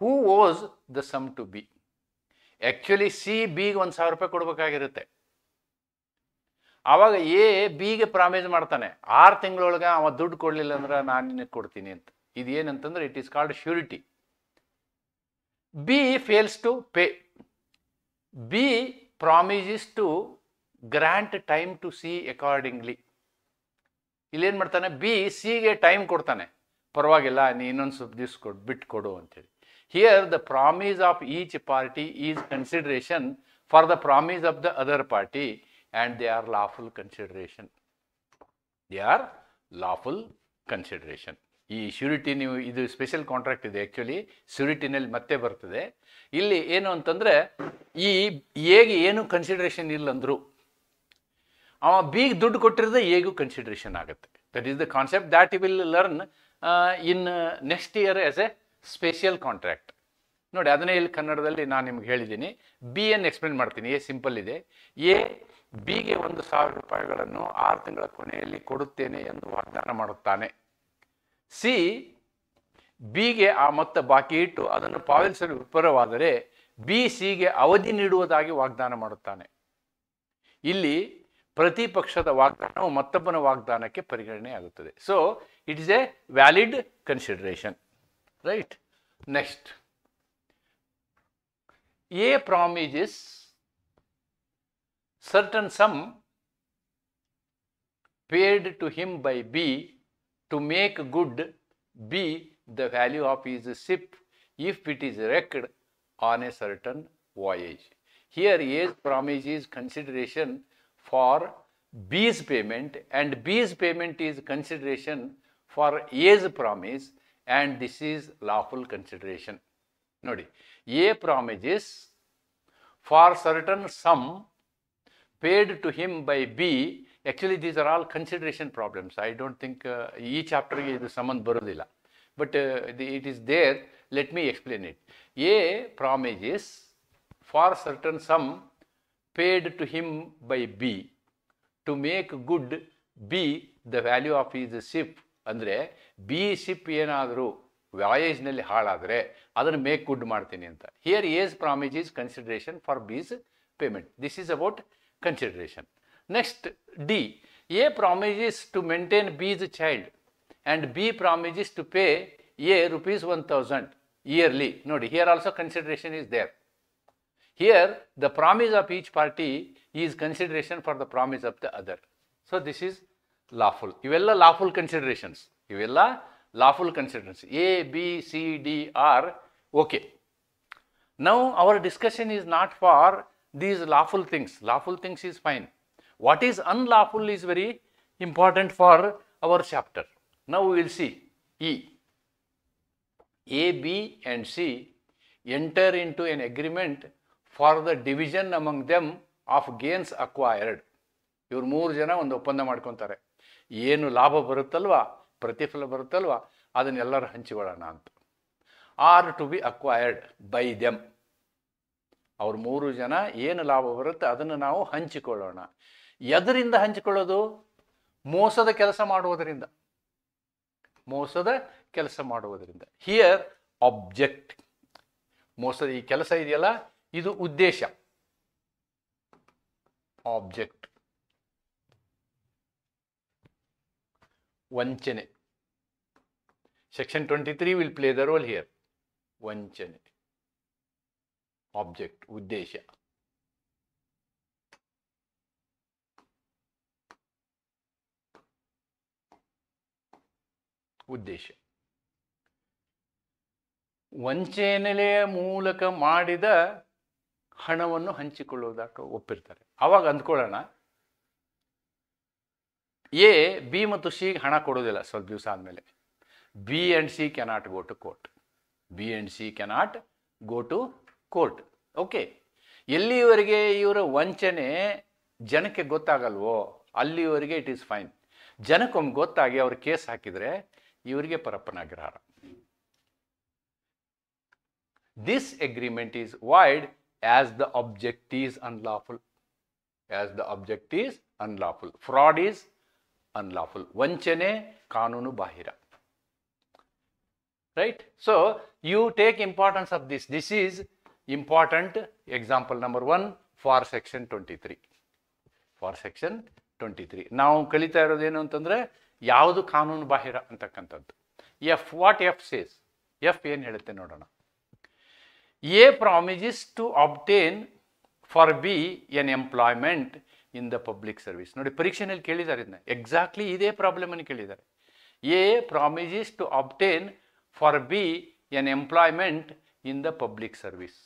who owes the sum to B. Actually C ಬಿಗೆ 1,000 ರೂಪಾಯಿ ಕೊಡ್ಬೇಕಾಗಿರುತ್ತೆ. ಆವಾಗ A ಬಿಗೆ promise ಮಾಡ್ತಾನೆ 6 ತಿಂಗಳೊಳಗೆ ಅವ ದುಡ್ಡು ಕೊಡಲಿಲ್ಲ ಅಂದ್ರೆ ನಾನು ನಿನಗೆ ಕೊಡ್ತೀನಿ ಅಂತ. ಇದೇನಂತಂದ್ರೆ it is called surety. B fails to pay. B promises to grant time to C accordingly. ಇಲ್ಲೇನು ಮಾಡ್ತಾನೆ, ಬಿ ಸಿಗೆ ಟೈಮ್ ಕೊಡ್ತಾನೆ, ಪರವಾಗಿಲ್ಲ ನೀ ಇನ್ನೊಂದು ಸ್ವಲ್ಪ ದಿವ್ಸ ಬಿಟ್ಟು ಕೊಡು ಅಂತೇಳಿ. Here the promise of each party is consideration for the promise of the other party and they are lawful consideration. They are lawful consideration. ಈ ಶ್ಯೂರಿಟಿ ನೀವು ಇದು ಸ್ಪೆಷಲ್ ಕಾಂಟ್ರಾಕ್ಟ್ ಇದೆ, ಆ್ಯಕ್ಚುಲಿ ಶ್ಯೂರಿಟಿನಲ್ಲಿ ಮತ್ತೆ ಬರ್ತದೆ. ಇಲ್ಲಿ ಏನು ಅಂತಂದರೆ ಈ ಎಗೆ ಏನು ಕನ್ಸಿಡರೇಷನ್ ಇಲ್ಲಂದ್ರು ಅವ ಬಿಗೆ ದುಡ್ಡು ಕೊಟ್ಟಿರೋದೇ ಎಗೂ ಕನ್ಸಿಡರೇಷನ್ ಆಗುತ್ತೆ. That is the concept that you will learn in next year as a special contract. ನೋಡಿ ಅದನ್ನೇ ಇಲ್ಲಿ ಕನ್ನಡದಲ್ಲಿ ನಾನು ನಿಮ್ಗೆ ಹೇಳಿದ್ದೀನಿ. ಬಿ ಅನ್ನು ಎಕ್ಸ್ಪ್ಲೇನ್ ಮಾಡ್ತೀನಿ. ಎ ಸಿಂಪಲ್ ಇದೆ. ಎ ಬಿಗೆ 1,000 ರೂಪಾಯಿಗಳನ್ನು 6 ತಿಂಗಳ ಕೊನೆಯಲ್ಲಿ ಕೊಡುತ್ತೇನೆ ಎಂದು ವಾಗ್ದಾನ ಮಾಡುತ್ತಾನೆ. ಸಿ ಬಿಗೆ ಆ ಮೊತ್ತ ಬಾಕಿ ಇಟ್ಟು ಅದನ್ನು ಪಾವತಿಸಲು ವಿಫಲವಾದರೆ ಬಿ ಸಿಗೆ ಅವಧಿ ನೀಡುವುದಾಗಿ ವಾಗ್ದಾನ ಮಾಡುತ್ತಾನೆ. ಇಲ್ಲಿ ಪ್ರತಿಪಕ್ಷದ ವಾಗ್ದಾನವು ಮತ್ತೊಬ್ಬನ ವಾಗ್ದಾನಕ್ಕೆ ಪರಿಗಣನೆ ಆಗುತ್ತದೆ. So it is A valid consideration. Right? Next, A promises certain sum paid to him by B to make good B the value of his ship if it is wrecked on a certain voyage. Here A's promise is consideration for B's payment and B's payment is consideration for A's promise, and this is lawful consideration. Nodi, A promises for certain sum paid to him by B. Actually these are all consideration problems. I don't think ee chapter ge idu samand barudilla, but it is there. Let me explain it. A promises for certain sum paid to him by B to make good B the value of his ship. ಅಂದರೆ B ship ಏನಾದರೂ ವಾಯೇಜ್ನಲ್ಲಿ ಹಾಳಾದರೆ ಅದನ್ನು make good ಮಾಡ್ತೀನಿ ಅಂತ. Here A's promise is consideration for B's payment. This is about consideration. Next D. A promises to maintain B's child and B promises to pay A rupees 1,000 yearly. ನೋಡಿ here also consideration is there. Here the promise of each party is consideration for the promise of the other. So this is lawful. ಇವೆಲ್ಲ lawful considerations. ಇವೆಲ್ಲ lawful considerations. A B C D are okay. Now our discussion is not for these lawful things. Lawful things is fine. What is unlawful is very important for our chapter. Now will see. E. A B and C enter into an agreement for the division among them of gains acquired. ಇವ್ರು 3 ಜನ ಒಂದು ಒಪ್ಪಂದ ಮಾಡ್ಕೊತಾರೆ. ಏನು ಲಾಭ ಬರುತ್ತಲ್ವಾ, ಪ್ರತಿಫಲ ಬರುತ್ತಲ್ವಾ, ಅದನ್ನೆಲ್ಲರೂ ಹಂಚಿಕೊಳ್ಳೋಣ ಅಂತ. Are to be acquired by them. ಅವ್ರು 3 ಜನ ಏನು ಲಾಭ ಬರುತ್ತೆ ಅದನ್ನು ನಾವು ಹಂಚಿಕೊಳ್ಳೋಣ. ಎದರಿಂದ ಹಂಚಿಕೊಳ್ಳೋದು? ಮೋಸದ ಕೆಲಸ ಮಾಡುವುದರಿಂದ. ಮೋಸದ ಕೆಲಸ ಮಾಡುವುದರಿಂದ. ಹಿಯರ್ ಆಬ್ಜೆಕ್ಟ್, ಮೋಸದ ಈ ಕೆಲಸ ಇದೆಯಲ್ಲ, ಇದು ಉದ್ದೇಶ. ಆಬ್ಜೆಕ್ಟ್ ವಂಚನೆ. Section 23 will play the role here. ವಂಚನೆ, ಆಬ್ಜೆಕ್ಟ್, ಉದ್ದೇಶ. ಉದ್ದೇಶ ವಂಚನೆಯ ಮೂಲಕ ಮಾಡಿದ ಹಣವನ್ನು ಹಂಚಿಕೊಳ್ಳುವುದಕ್ಕೆ ಒಪ್ಪಿರ್ತಾರೆ. ಅವಾಗ ಅಂದ್ಕೊಳ್ಳೋಣ, ಎ ಬಿ ಮತ್ತು ಸಿ ಹಣ ಕೊಡೋದಿಲ್ಲ. ಸ್ವಲ್ಪ ದಿವಸ ಆದಮೇಲೆ B and C cannot go to court. B and C cannot go to court. Okay, ಎಲ್ಲಿವರೆಗೆ ಇವರ ವಂಚನೆ ಜನಕ್ಕೆ ಗೊತ್ತಾಗಲ್ವೋ ಅಲ್ಲಿವರೆಗೆ ಇಟ್ ಈಸ್ ಫೈನ್. ಜನಕ್ಕೊಮ್ಮೆ ಗೊತ್ತಾಗಿ ಅವ್ರು ಕೇಸ್ ಹಾಕಿದರೆ ಇವರಿಗೆ Parappana Agrahara. This agreement is void as the object is unlawful. As the object is unlawful. Fraud is unlawful. ವಂಚನೆ ಕಾನೂನು ಬಾಹಿರ. Right? So, you take importance of this. This is important. Example number 1 for section 23. For section 23. ನಾವು ಕಲಿತಾ ಇರೋದೇನು ಅಂತಂದರೆ ಯಾವುದು ಕಾನೂನು ಬಾಹಿರ ಅಂತಕ್ಕಂಥದ್ದು. F, what F says? F ಏನು ಹೇಳುತ್ತೆ ನೋಡೋಣ. A promises to ಅಬ್ಟೇನ್ for B an employment in the public service. ನೋಡಿ, ಪರೀಕ್ಷೆಯಲ್ಲಿ ಕೇಳಿದ್ದಾರೆ ಇದನ್ನ. ಎಕ್ಸಾಕ್ಟ್ಲಿ ಇದೇ ಪ್ರಾಬ್ಲಮ್ ಅನ್ನು ಕೇಳಿದ್ದಾರೆ. A promises to ಅಬ್ಟೇನ್ for B an employment in the public service.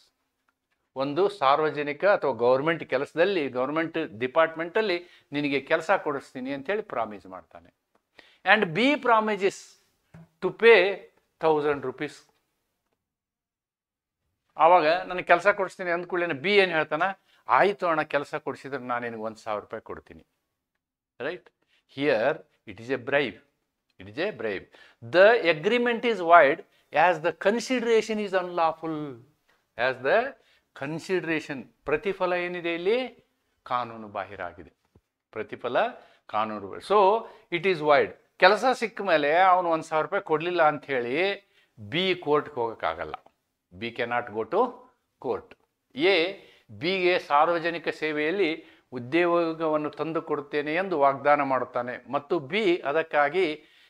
ಒಂದು ಸಾರ್ವಜನಿಕ ಅಥವಾ ಗೌರ್ಮೆಂಟ್ ಕೆಲಸದಲ್ಲಿ, ಗೌರ್ಮೆಂಟ್ ಡಿಪಾರ್ಟ್ಮೆಂಟಲ್ಲಿ ನಿನಗೆ ಕೆಲಸ ಕೊಡಿಸ್ತೀನಿ ಅಂತೇಳಿ ಪ್ರಾಮಿಸ್ ಮಾಡ್ತಾನೆ. And B promises to pay 1000 rupees. ಆವಾಗ ನನಗೆ ಕೆಲಸ ಕೊಡಿಸ್ತೀನಿ ಅಂದ್ಕೊಳ್ಳೇನೆ ಬಿ ಏನು ಹೇಳ್ತಾನೆ, ಆಯಿತು ಅಣ್ಣ, ಕೆಲಸ ಕೊಡಿಸಿದ್ರೆ ನಾನು ನಿನಗೆ 1000 ರೂಪಾಯಿ ಕೊಡ್ತೀನಿ. Right? Here it is A bribe. It is a bribe. The agreement is void as the consideration is unlawful. As the consideration, ಪ್ರತಿಫಲ ಏನಿದೆ ಇಲ್ಲಿ ಕಾನೂನು ಬಾಹಿರ ಆಗಿದೆ. ಪ್ರತಿಫಲ ಕಾನೂನು. So it is void. ಕೆಲಸ ಸಿಕ್ಕ ಮೇಲೆ ಅವನು 1000 ರೂಪಾಯಿ ಕೊಡಲಿಲ್ಲ ಅಂತ ಹೇಳಿ ಬಿ ಕೋರ್ಟ್ಗೆ ಹೋಗೋಕ್ಕಾಗಲ್ಲ. B cannot go to court. A ಬಿಗೆ ಸಾರ್ವಜನಿಕ ಸೇವೆಯಲ್ಲಿ ಉದ್ಯೋಗವನ್ನು ತಂದು ಕೊಡುತ್ತೇನೆ ಎಂದು ವಾಗ್ದಾನ ಮಾಡುತ್ತಾನೆ ಮತ್ತು ಬಿ ಅದಕ್ಕಾಗಿ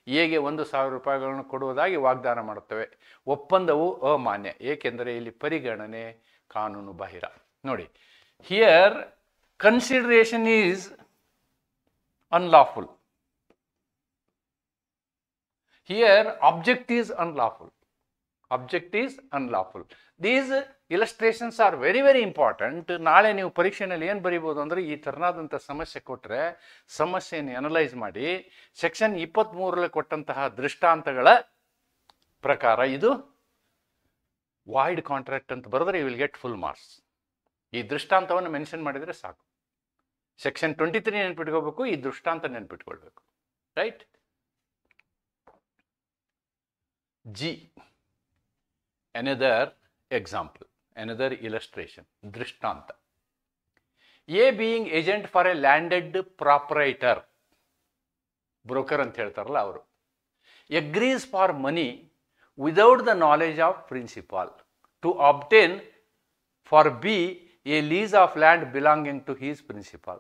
ಎಗೆ 1000 ರೂಪಾಯಿಗಳನ್ನು ಕೊಡುವುದಾಗಿ ವಾಗ್ದಾನ ಮಾಡುತ್ತವೆ. ಒಪ್ಪಂದವು ಅಮಾನ್ಯ, ಏಕೆಂದರೆ ಇಲ್ಲಿ ಪರಿಗಣನೆ ಕಾನೂನು ಬಾಹಿರ. ನೋಡಿ, here consideration is unlawful. Here object is unlawful. Object is unlawful. These illustrations are very very important. ನಾಳೆ ನೀವು ಪರೀಕ್ಷೆಯಲ್ಲಿ ಏನು ಬರೀಬೋದು ಅಂದರೆ, ಈ ಥರನಾದಂಥ ಸಮಸ್ಯೆ ಕೊಟ್ಟರೆ ಸಮಸ್ಯೆಯನ್ನು ಅನಲೈಸ್ ಮಾಡಿ ಸೆಕ್ಷನ್ 23ರಲ್ಲಿ ಕೊಟ್ಟಂತಹ ದೃಷ್ಟಾಂತಗಳ ಪ್ರಕಾರ ಇದು ವಾಯ್ಡ್ ಕಾಂಟ್ರಾಕ್ಟ್ ಅಂತ ಬರೆದ್ರೆ you will get full marks. ಈ ದೃಷ್ಟಾಂತವನ್ನು ಮೆನ್ಷನ್ ಮಾಡಿದರೆ ಸಾಕು. ಸೆಕ್ಷನ್ 23 ನೆನ್ಪಿಟ್ಕೋಬೇಕು, ಈ ದೃಷ್ಟಾಂತ ನೆನ್ಪಿಟ್ಕೊಳ್ಬೇಕು. Right? G, another example, another illustration, drishtanta. A being agent for a landed proprietor, broker ಅಂತ ಹೇಳ್ತಾರಲ್ಲ ಅವರು, agrees for money without the knowledge of principal to obtain for B a lease of land belonging to his principal.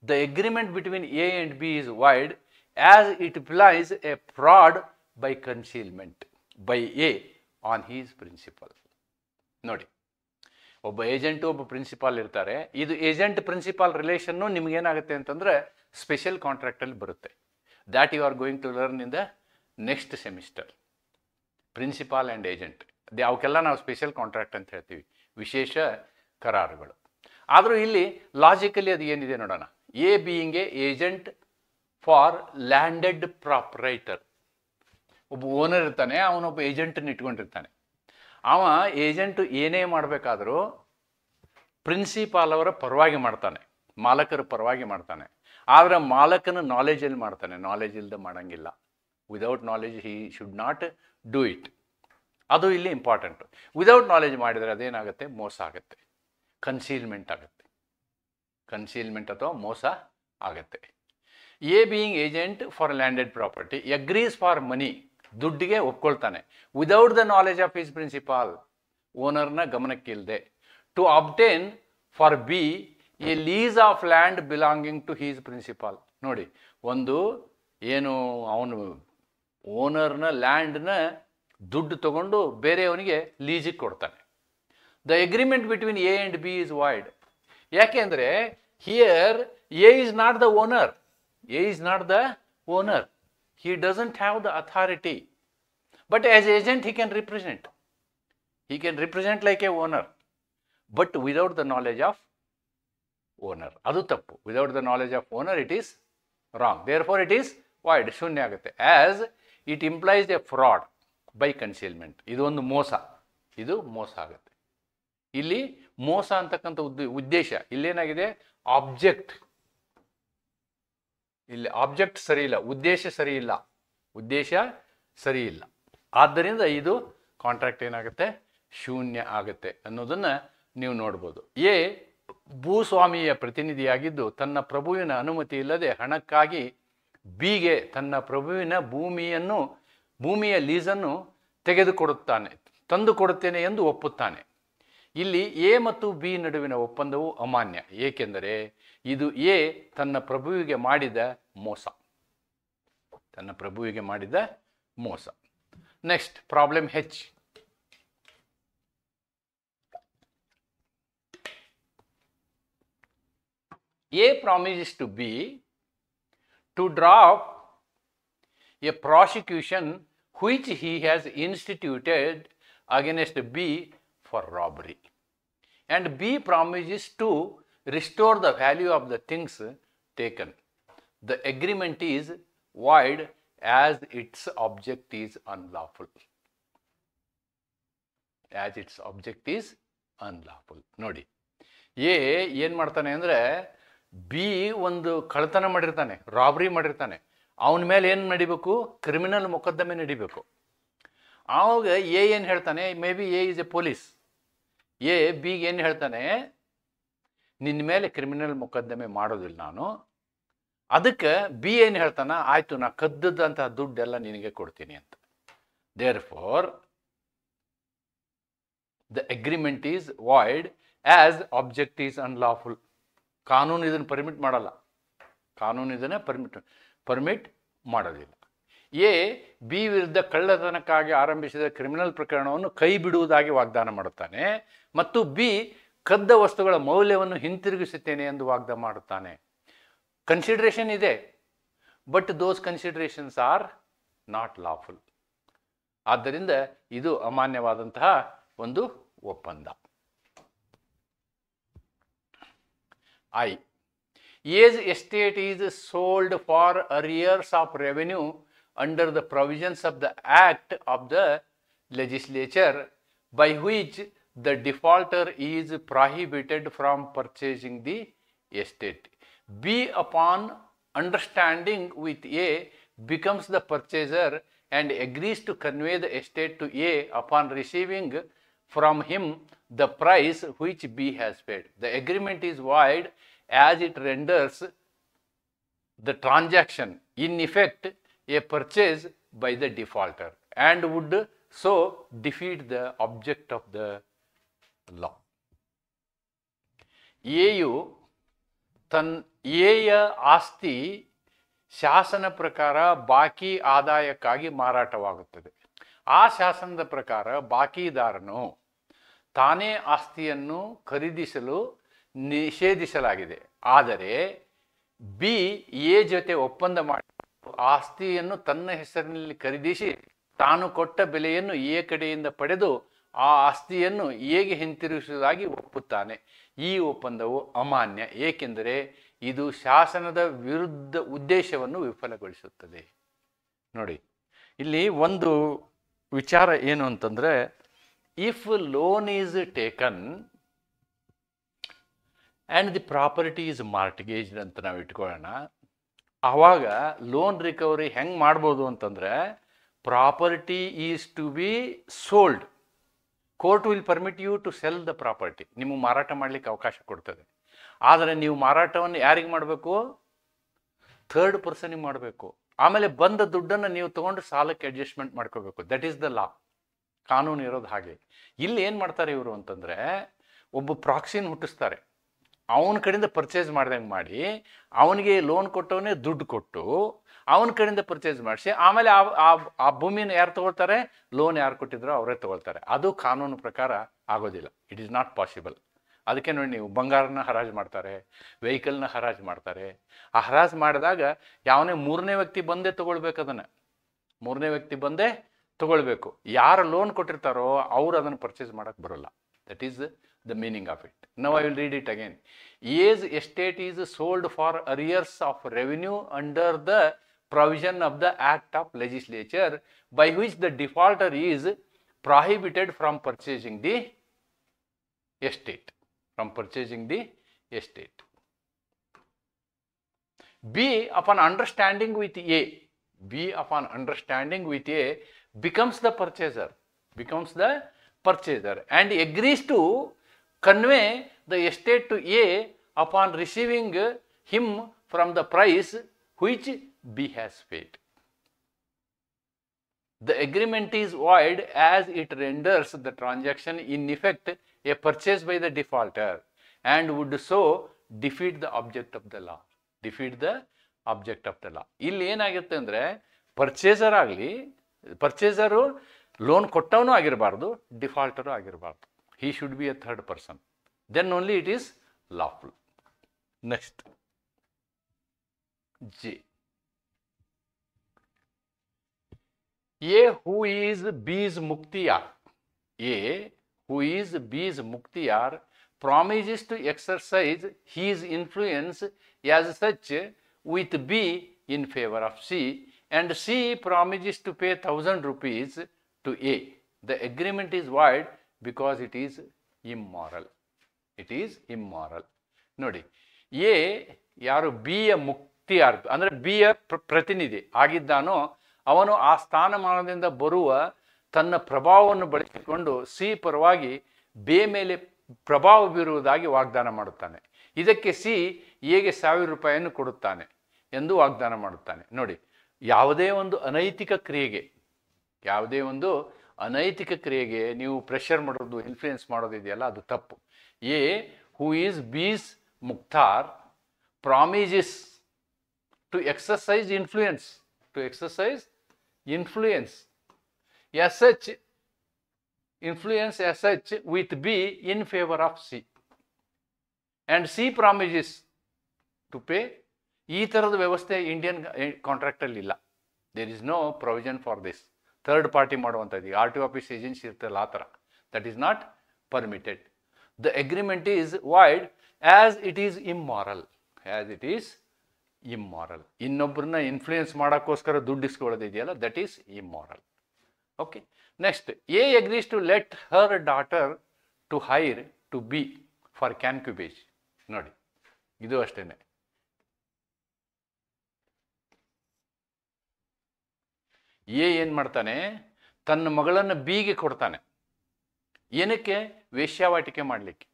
The agreement between A and B is void as it implies a fraud by concealment by A on his principal. ನೋಡಿ, ಒಬ್ಬ agent ಒಬ್ಬ principal ಇರ್ತಾರೆ. ಇದು agent principal relation ನಿಮಗೇನಾಗುತ್ತೆ ಅಂತಂದರೆ special ಕಾಂಟ್ರಾಕ್ಟಲ್ಲಿ ಬರುತ್ತೆ. That you are going to learn in the next semester. Principal and agent, ಅವಕ್ಕೆಲ್ಲ ನಾವು ಸ್ಪೆಷಲ್ ಕಾಂಟ್ರಾಕ್ಟ್ ಅಂತ ಹೇಳ್ತೀವಿ, ವಿಶೇಷ ಕರಾರುಗಳು. ಆದರೂ ಇಲ್ಲಿ ಲಾಜಿಕಲಿ ಅದು ಏನಿದೆ ನೋಡೋಣ. A being a agent for landed proprietor. ಒಬ್ಬ ಓನರ್ ಇರ್ತಾನೆ, ಅವನೊಬ್ಬ ಏಜೆಂಟನ್ನು ಇಟ್ಕೊಂಡಿರ್ತಾನೆ. ಅವ ಏಜೆಂಟು ಏನೇ ಮಾಡಬೇಕಾದರೂ ಪ್ರಿನ್ಸಿಪಾಲ್ ಅವರ ಪರವಾಗಿ ಮಾಡ್ತಾನೆ, ಮಾಲಕರ ಪರವಾಗಿ ಮಾಡ್ತಾನೆ. ಆದರೆ ಮಾಲಕನ ನಾಲೆಜಲ್ಲಿ ಮಾಡ್ತಾನೆ, ನಾಲೆಜ್ ಇಲ್ಲದೆ ಮಾಡೋಂಗಿಲ್ಲ. Without knowledge he should not do it. ಅದು ಇಲ್ಲಿ ಇಂಪಾರ್ಟೆಂಟು. ವಿದೌಟ್ ನಾಲೆಜ್ ಮಾಡಿದರೆ ಅದೇನಾಗುತ್ತೆ, ಮೋಸ ಆಗುತ್ತೆ, ಕನ್ಸೀಲ್ಮೆಂಟ್ ಆಗುತ್ತೆ, ಕನ್ಸೀಲ್ಮೆಂಟ್ ಅಥವಾ ಮೋಸ ಆಗುತ್ತೆ. A being agent for landed property agrees for money, ದುಡ್ಡಿಗೆ ಒಪ್ಕೊಳ್ತಾನೆ, without the knowledge of his principal, ಓನರ್ನ ಗಮನಕ್ಕಿಲ್ಲದೆ. To ಅಬ್ಟೇನ್ for B a lease of land belonging to his principal. ನೋಡಿ, ಒಂದು ಏನು ಅವನು ಓನರ್ನ ಲ್ಯಾಂಡ್ನ ದುಡ್ಡು ತಗೊಂಡು ಬೇರೆಯವನಿಗೆ ಲೀಸಿಗೆ ಕೊಡ್ತಾನೆ. The agreement between A and B is void. ಯಾಕೆಂದರೆ here A is not the owner, A is not the owner, he doesn't have the authority, but as agent he can represent, like a owner, but without the knowledge of owner. Adu tappu. Without the knowledge of owner it is wrong, therefore it is void, shunya agutte, as it implies a fraud by concealment. Idu ondu mosa, idu mosa agutte. Illi mosa antakanta uddesha illenagide object, ಇಲ್ಲಿ object ಸರಿ ಇಲ್ಲ, ಉದ್ದೇಶ ಸರಿ ಇಲ್ಲ, ಉದ್ದೇಶ ಸರಿ ಇಲ್ಲ. ಆದ್ದರಿಂದ ಇದು ಕಾಂಟ್ರಾಕ್ಟ್ ಏನಾಗುತ್ತೆ, ಶೂನ್ಯ ಆಗುತ್ತೆ ಅನ್ನೋದನ್ನು ನೀವು ನೋಡ್ಬೋದು. ಎ ಭೂಸ್ವಾಮಿಯ ಪ್ರತಿನಿಧಿಯಾಗಿದ್ದು ತನ್ನ ಪ್ರಭುವಿನ ಅನುಮತಿ ಇಲ್ಲದೆ ಹಣಕ್ಕಾಗಿ ಬಿಗೆ ತನ್ನ ಪ್ರಭುವಿನ ಭೂಮಿಯ ಲೀಸನ್ನು ತಂದು ಕೊಡುತ್ತೇನೆ ಎಂದು ಒಪ್ಪುತ್ತಾನೆ. ಇಲ್ಲಿ ಎ ಮತ್ತು ಬಿ ನಡುವಿನ ಒಪ್ಪಂದವು ಅಮಾನ್ಯ, ಏಕೆಂದರೆ ಇದು ಎ ತನ್ನ ಪ್ರಭುವಿಗೆ ಮಾಡಿದ ಮೋಸ, ತನ್ನ ಪ್ರಭುವಿಗೆ ಮಾಡಿದ ಮೋಸ. Next problem H. A promises to B to drop a prosecution which he has instituted against B for robbery, and B promises to restore the value of the things taken. The agreement is void as its object is unlawful. As its object is unlawful. ನೋಡಿ, A ಏನು ಮಾಡ್ತಾನೆ ಅಂದರೆ, B ಒಂದು ಕಳ್ಳತನ ಮಾಡಿರ್ತಾನೆ, robbery ಮಾಡಿರ್ತಾನೆ, ಅವನ ಮೇಲೆ ಏನು ನಡಿಬೇಕು, ಕ್ರಿಮಿನಲ್ ಮೊಕದ್ದಮೆ ನಡಿಬೇಕು. ಆವಾಗ ಎ ಏನು ಹೇಳ್ತಾನೆ, may be A is a police, A ಬಿಗೆ ಏನು ಹೇಳ್ತಾನೆ, ನಿನ್ನ ಮೇಲೆ ಕ್ರಿಮಿನಲ್ ಮೊಕದ್ದಮೆ ಮಾಡೋದಿಲ್ಲ ನಾನು. ಅದಕ್ಕೆ ಬಿ ಏನು ಹೇಳ್ತಾನೆ, ಆಯಿತು ನಾ ಕದ್ದದಂತಹ ದುಡ್ಡೆಲ್ಲ ನಿನಗೆ ಕೊಡ್ತೀನಿ ಅಂತ. Therefore the agreement is void as object is unlawful. ಕಾನೂನು ಇದನ್ನು ಪರ್ಮಿಟ್ ಮಾಡಲ್ಲ, ಕಾನೂನು ಇದನ್ನು ಪರ್ಮಿಟ್ ಮಾಡೋದಿಲ್ಲ. ಎ ಬಿ ವಿರುದ್ಧ ಕಳ್ಳತನಕ್ಕಾಗಿ ಆರಂಭಿಸಿದ ಕ್ರಿಮಿನಲ್ ಪ್ರಕರಣವನ್ನು ಕೈ ಬಿಡುವುದಾಗಿ ವಾಗ್ದಾನ ಮಾಡುತ್ತಾನೆ, ಮತ್ತು ಬಿ ಕದ್ದ ವಸ್ತುಗಳ ಮೌಲ್ಯವನ್ನು ಹಿಂತಿರುಗಿಸುತ್ತೇನೆ ಎಂದು ವಾಗ್ದಾನ ಮಾಡುತ್ತಾನೆ. ಕನ್ಸಿಡರೇಷನ್ ಇದೆ, but those considerations are not lawful. ಆದ್ದರಿಂದ ಇದು ಅಮಾನ್ಯವಾದಂತಹ ಒಂದು ಒಪ್ಪಂದ. I, A's estate is sold for arrears of revenue under the provisions of the Act of the Legislature by which the defaulter is prohibited from purchasing the estate. B, upon understanding with A, becomes the purchaser and agrees to convey the estate to A upon receiving from him the price which B has paid. The agreement is void as it renders the transaction in effect a purchase by the defaulter and would so defeat the object of the law. ಎಯು ಎಯ ಆಸ್ತಿ ಶಾಸನ ಪ್ರಕಾರ ಬಾಕಿ ಆದಾಯಕ್ಕಾಗಿ ಮಾರಾಟವಾಗುತ್ತದೆ. ಆ ಶಾಸನದ ಪ್ರಕಾರ ಬಾಕಿದಾರನು ತಾನೇ ಆಸ್ತಿಯನ್ನು ಖರೀದಿಸಲು ನಿಷೇಧಿಸಲಾಗಿದೆ. ಆದರೆ ಬಿ ಎ ಜೊತೆ ಒಪ್ಪಂದ ಮಾಡಿ ಆಸ್ತಿಯನ್ನು ತನ್ನ ಹೆಸರಿನಲ್ಲಿ ಖರೀದಿಸಿ ತಾನು ಕೊಟ್ಟ ಬೆಲೆಯನ್ನು ಎ ಕಡೆಯಿಂದ ಪಡೆದು ಆ ಆಸ್ತಿಯನ್ನು ಎಗೆ ಹಿಂತಿರುಗಿಸುವುದಾಗಿ ಒಪ್ಪುತ್ತಾನೆ. ಈ ಒಪ್ಪಂದವು ಅಮಾನ್ಯ, ಏಕೆಂದರೆ ಇದು ಶಾಸನದ ವಿರುದ್ಧ ಉದ್ದೇಶವನ್ನು ವಿಫಲಗೊಳಿಸುತ್ತದೆ. ನೋಡಿ, ಇಲ್ಲಿ ಒಂದು ವಿಚಾರ ಏನು ಅಂತಂದರೆ, if loan is taken and the property is mortgaged ಅಂತ ನಾವು ಇಟ್ಕೊಳ್ಳೋಣ. ಆವಾಗ ಲೋನ್ ರಿಕವರಿ ಹೆಂಗೆ ಮಾಡ್ಬೋದು ಅಂತಂದರೆ, property is to be sold. Court will permit you to sell the property. ನಿಮಗೆ ಮಾರಾಟ ಮಾಡಲಿಕ್ಕೆ ಅವಕಾಶ ಕೊಡ್ತದೆ. ಆದರೆ ನೀವು ಮಾರಾಟವನ್ನು ಯಾರಿಗೆ ಮಾಡಬೇಕು? ಥರ್ಡ್ ಪರ್ಸನಿಗೆ ಮಾಡಬೇಕು. ಆಮೇಲೆ ಬಂದ ದುಡ್ಡನ್ನು ನೀವು ತೊಗೊಂಡು ಸಾಲಕ್ಕೆ ಅಡ್ಜಸ್ಟ್ಮೆಂಟ್ ಮಾಡ್ಕೋಬೇಕು. That is the law. ಕಾನೂನು ಇರೋದು ಹಾಗೆ. ಇಲ್ಲಿ ಏನು ಮಾಡ್ತಾರೆ ಇವರು ಅಂತಂದರೆ, ಒಬ್ಬ ಪ್ರಾಕ್ಸಿನ ಹುಟ್ಟಿಸ್ತಾರೆ. ಅವನ ಕಡೆಯಿಂದ ಪರ್ಚೇಸ್ ಮಾಡ್ದಂಗೆ ಮಾಡಿ, ಅವನಿಗೆ ಲೋನ್ ಕೊಟ್ಟವನೇ ದುಡ್ಡು ಕೊಟ್ಟು ಅವನ ಕಡೆಯಿಂದ ಪರ್ಚೇಸ್ ಮಾಡಿಸಿ, ಆಮೇಲೆ ಆ ಭೂಮಿನ ಯಾರು ತಗೊಳ್ತಾರೆ? ಲೋನ್ ಯಾರು ಕೊಟ್ಟಿದ್ರೋ ಅವರೇ ತಗೊಳ್ತಾರೆ. ಅದು ಕಾನೂನು ಪ್ರಕಾರ ಆಗೋದಿಲ್ಲ. It is not possible. ಅದಕ್ಕೆ ನೋಡಿ, ನೀವು ಬಂಗಾರನ ಹರಾಜು ಮಾಡ್ತಾರೆ, ವೆಹಿಕಲ್ನ ಹರಾಜು ಮಾಡ್ತಾರೆ. ಆ ಹರಾಜು ಮಾಡಿದಾಗ ಯಾವನೇ ಮೂರನೇ ವ್ಯಕ್ತಿ ಬಂದೇ ತಗೊಳ್ಬೇಕು. ಅದನ್ನು ಮೂರನೇ ವ್ಯಕ್ತಿ ಬಂದೇ ತಗೊಳ್ಬೇಕು. ಯಾರು ಲೋನ್ ಕೊಟ್ಟಿರ್ತಾರೋ ಅವರು ಅದನ್ನು ಪರ್ಚೇಸ್ ಮಾಡೋಕ್ಕೆ ಬರೋಲ್ಲ. That is the meaning of it. Now I will read it again. As estate is sold for arrears of revenue under the provision of the act of legislature by which the defaulter is prohibited from purchasing the estate. From purchasing the estate. B upon understanding with A. B upon understanding with A becomes the purchaser. Becomes the purchaser and agrees to convey the estate to A upon receiving him from the price which B has paid. The agreement is void as it renders the transaction in effect a purchase by the defaulter and would so defeat the object of the law. Defeat the object of the law. ಇಲ್ಲಿ ಏನಾಗುತ್ತೆ ಅಂದರೆ, ಪರ್ಚೇಸರು loan ಕೊಟ್ಟವನು ಆಗಿರಬಾರ್ದು, ಡಿಫಾಲ್ಟರು ಆಗಿರಬಾರ್ದು. He should be a third person. Then only it is lawful. Next, J. A who is B's Muktiyar. A who is B's Muktiyar promises to exercise his influence as such with B in favor of C, and C promises to pay 1,000 rupees to A. The agreement is void because it is immoral. It is immoral. ನೋಡಿ, A ಯಾರು ಬಿಯ ಮುಕ್ತಿಯಾರ್ ಅಂದರೆ ಬಿಯ ಪ್ರತಿನಿಧಿ ಆಗಿದ್ದಾನೋ ಅವನು ಆ ಸ್ಥಾನಮಾನದಿಂದ ಬರುವ ತನ್ನ ಪ್ರಭಾವವನ್ನು ಬಳಸಿಕೊಂಡು ಸಿ ಪರವಾಗಿ ಬೆ ಮೇಲೆ ಪ್ರಭಾವ ಬೀರುವುದಾಗಿ ವಾಗ್ದಾನ ಮಾಡುತ್ತಾನೆ. ಇದಕ್ಕೆ ಸಿ ಎಗೆ 1,000 ರೂಪಾಯಿಯನ್ನು ಕೊಡುತ್ತಾನೆ ಎಂದು ವಾಗ್ದಾನ ಮಾಡುತ್ತಾನೆ. ನೋಡಿ, ಯಾವುದೇ ಒಂದು ಅನೈತಿಕ ಕ್ರಿಯೆಗೆ ನೀವು ಪ್ರೆಷರ್ ಮಾಡೋದು, ಇನ್ಫ್ಲೂಯೆನ್ಸ್ ಮಾಡೋದಿದೆಯಲ್ಲ, ಅದು ತಪ್ಪು. ಎ ಹೂ ಈಸ್ ಬೀಸ್ ಮುಕ್ತಾರ್ promises to exercise influence as such with B in favor of C, and C promises to pay. ಈ ಥರದ ವ್ಯವಸ್ಥೆ ಇಂಡಿಯನ್ ಕಾಂಟ್ರಾಕ್ಟಲ್ಲಿ ಇಲ್ಲ. There is no provision for this. Third party ಮಾಡುವಂಥದ್ದು, RTO ಆಫೀಸ್ ಏಜೆನ್ಸಿ ಇರ್ತಲ್ಲ ಆ ಥರ, that is not permitted. The agreement is void as it is immoral. ಇನ್ನೊಬ್ಬರನ್ನ ಇನ್ಫ್ಲೂಯೆನ್ಸ್ ಮಾಡೋಕ್ಕೋಸ್ಕರ ದುಡ್ಡು ಇಸ್ಕೊಳ್ಳೋದಿದೆಯಲ್ಲ, that is immoral. Okay, next, A agrees to let her daughter to hire to B for concubinage. ನೋಡಿ, ಇದು ಅಷ್ಟೇನೆ. ಎ ಏನು ಮಾಡ್ತಾನೆ, ತನ್ನ ಮಗಳನ್ನು ಬಿಗೆ ಕೊಡ್ತಾನೆ. ಏನಕ್ಕೆ? ವೇಶ್ಯಾವಾಟಿಕೆ ಮಾಡಲಿಕ್ಕೆ.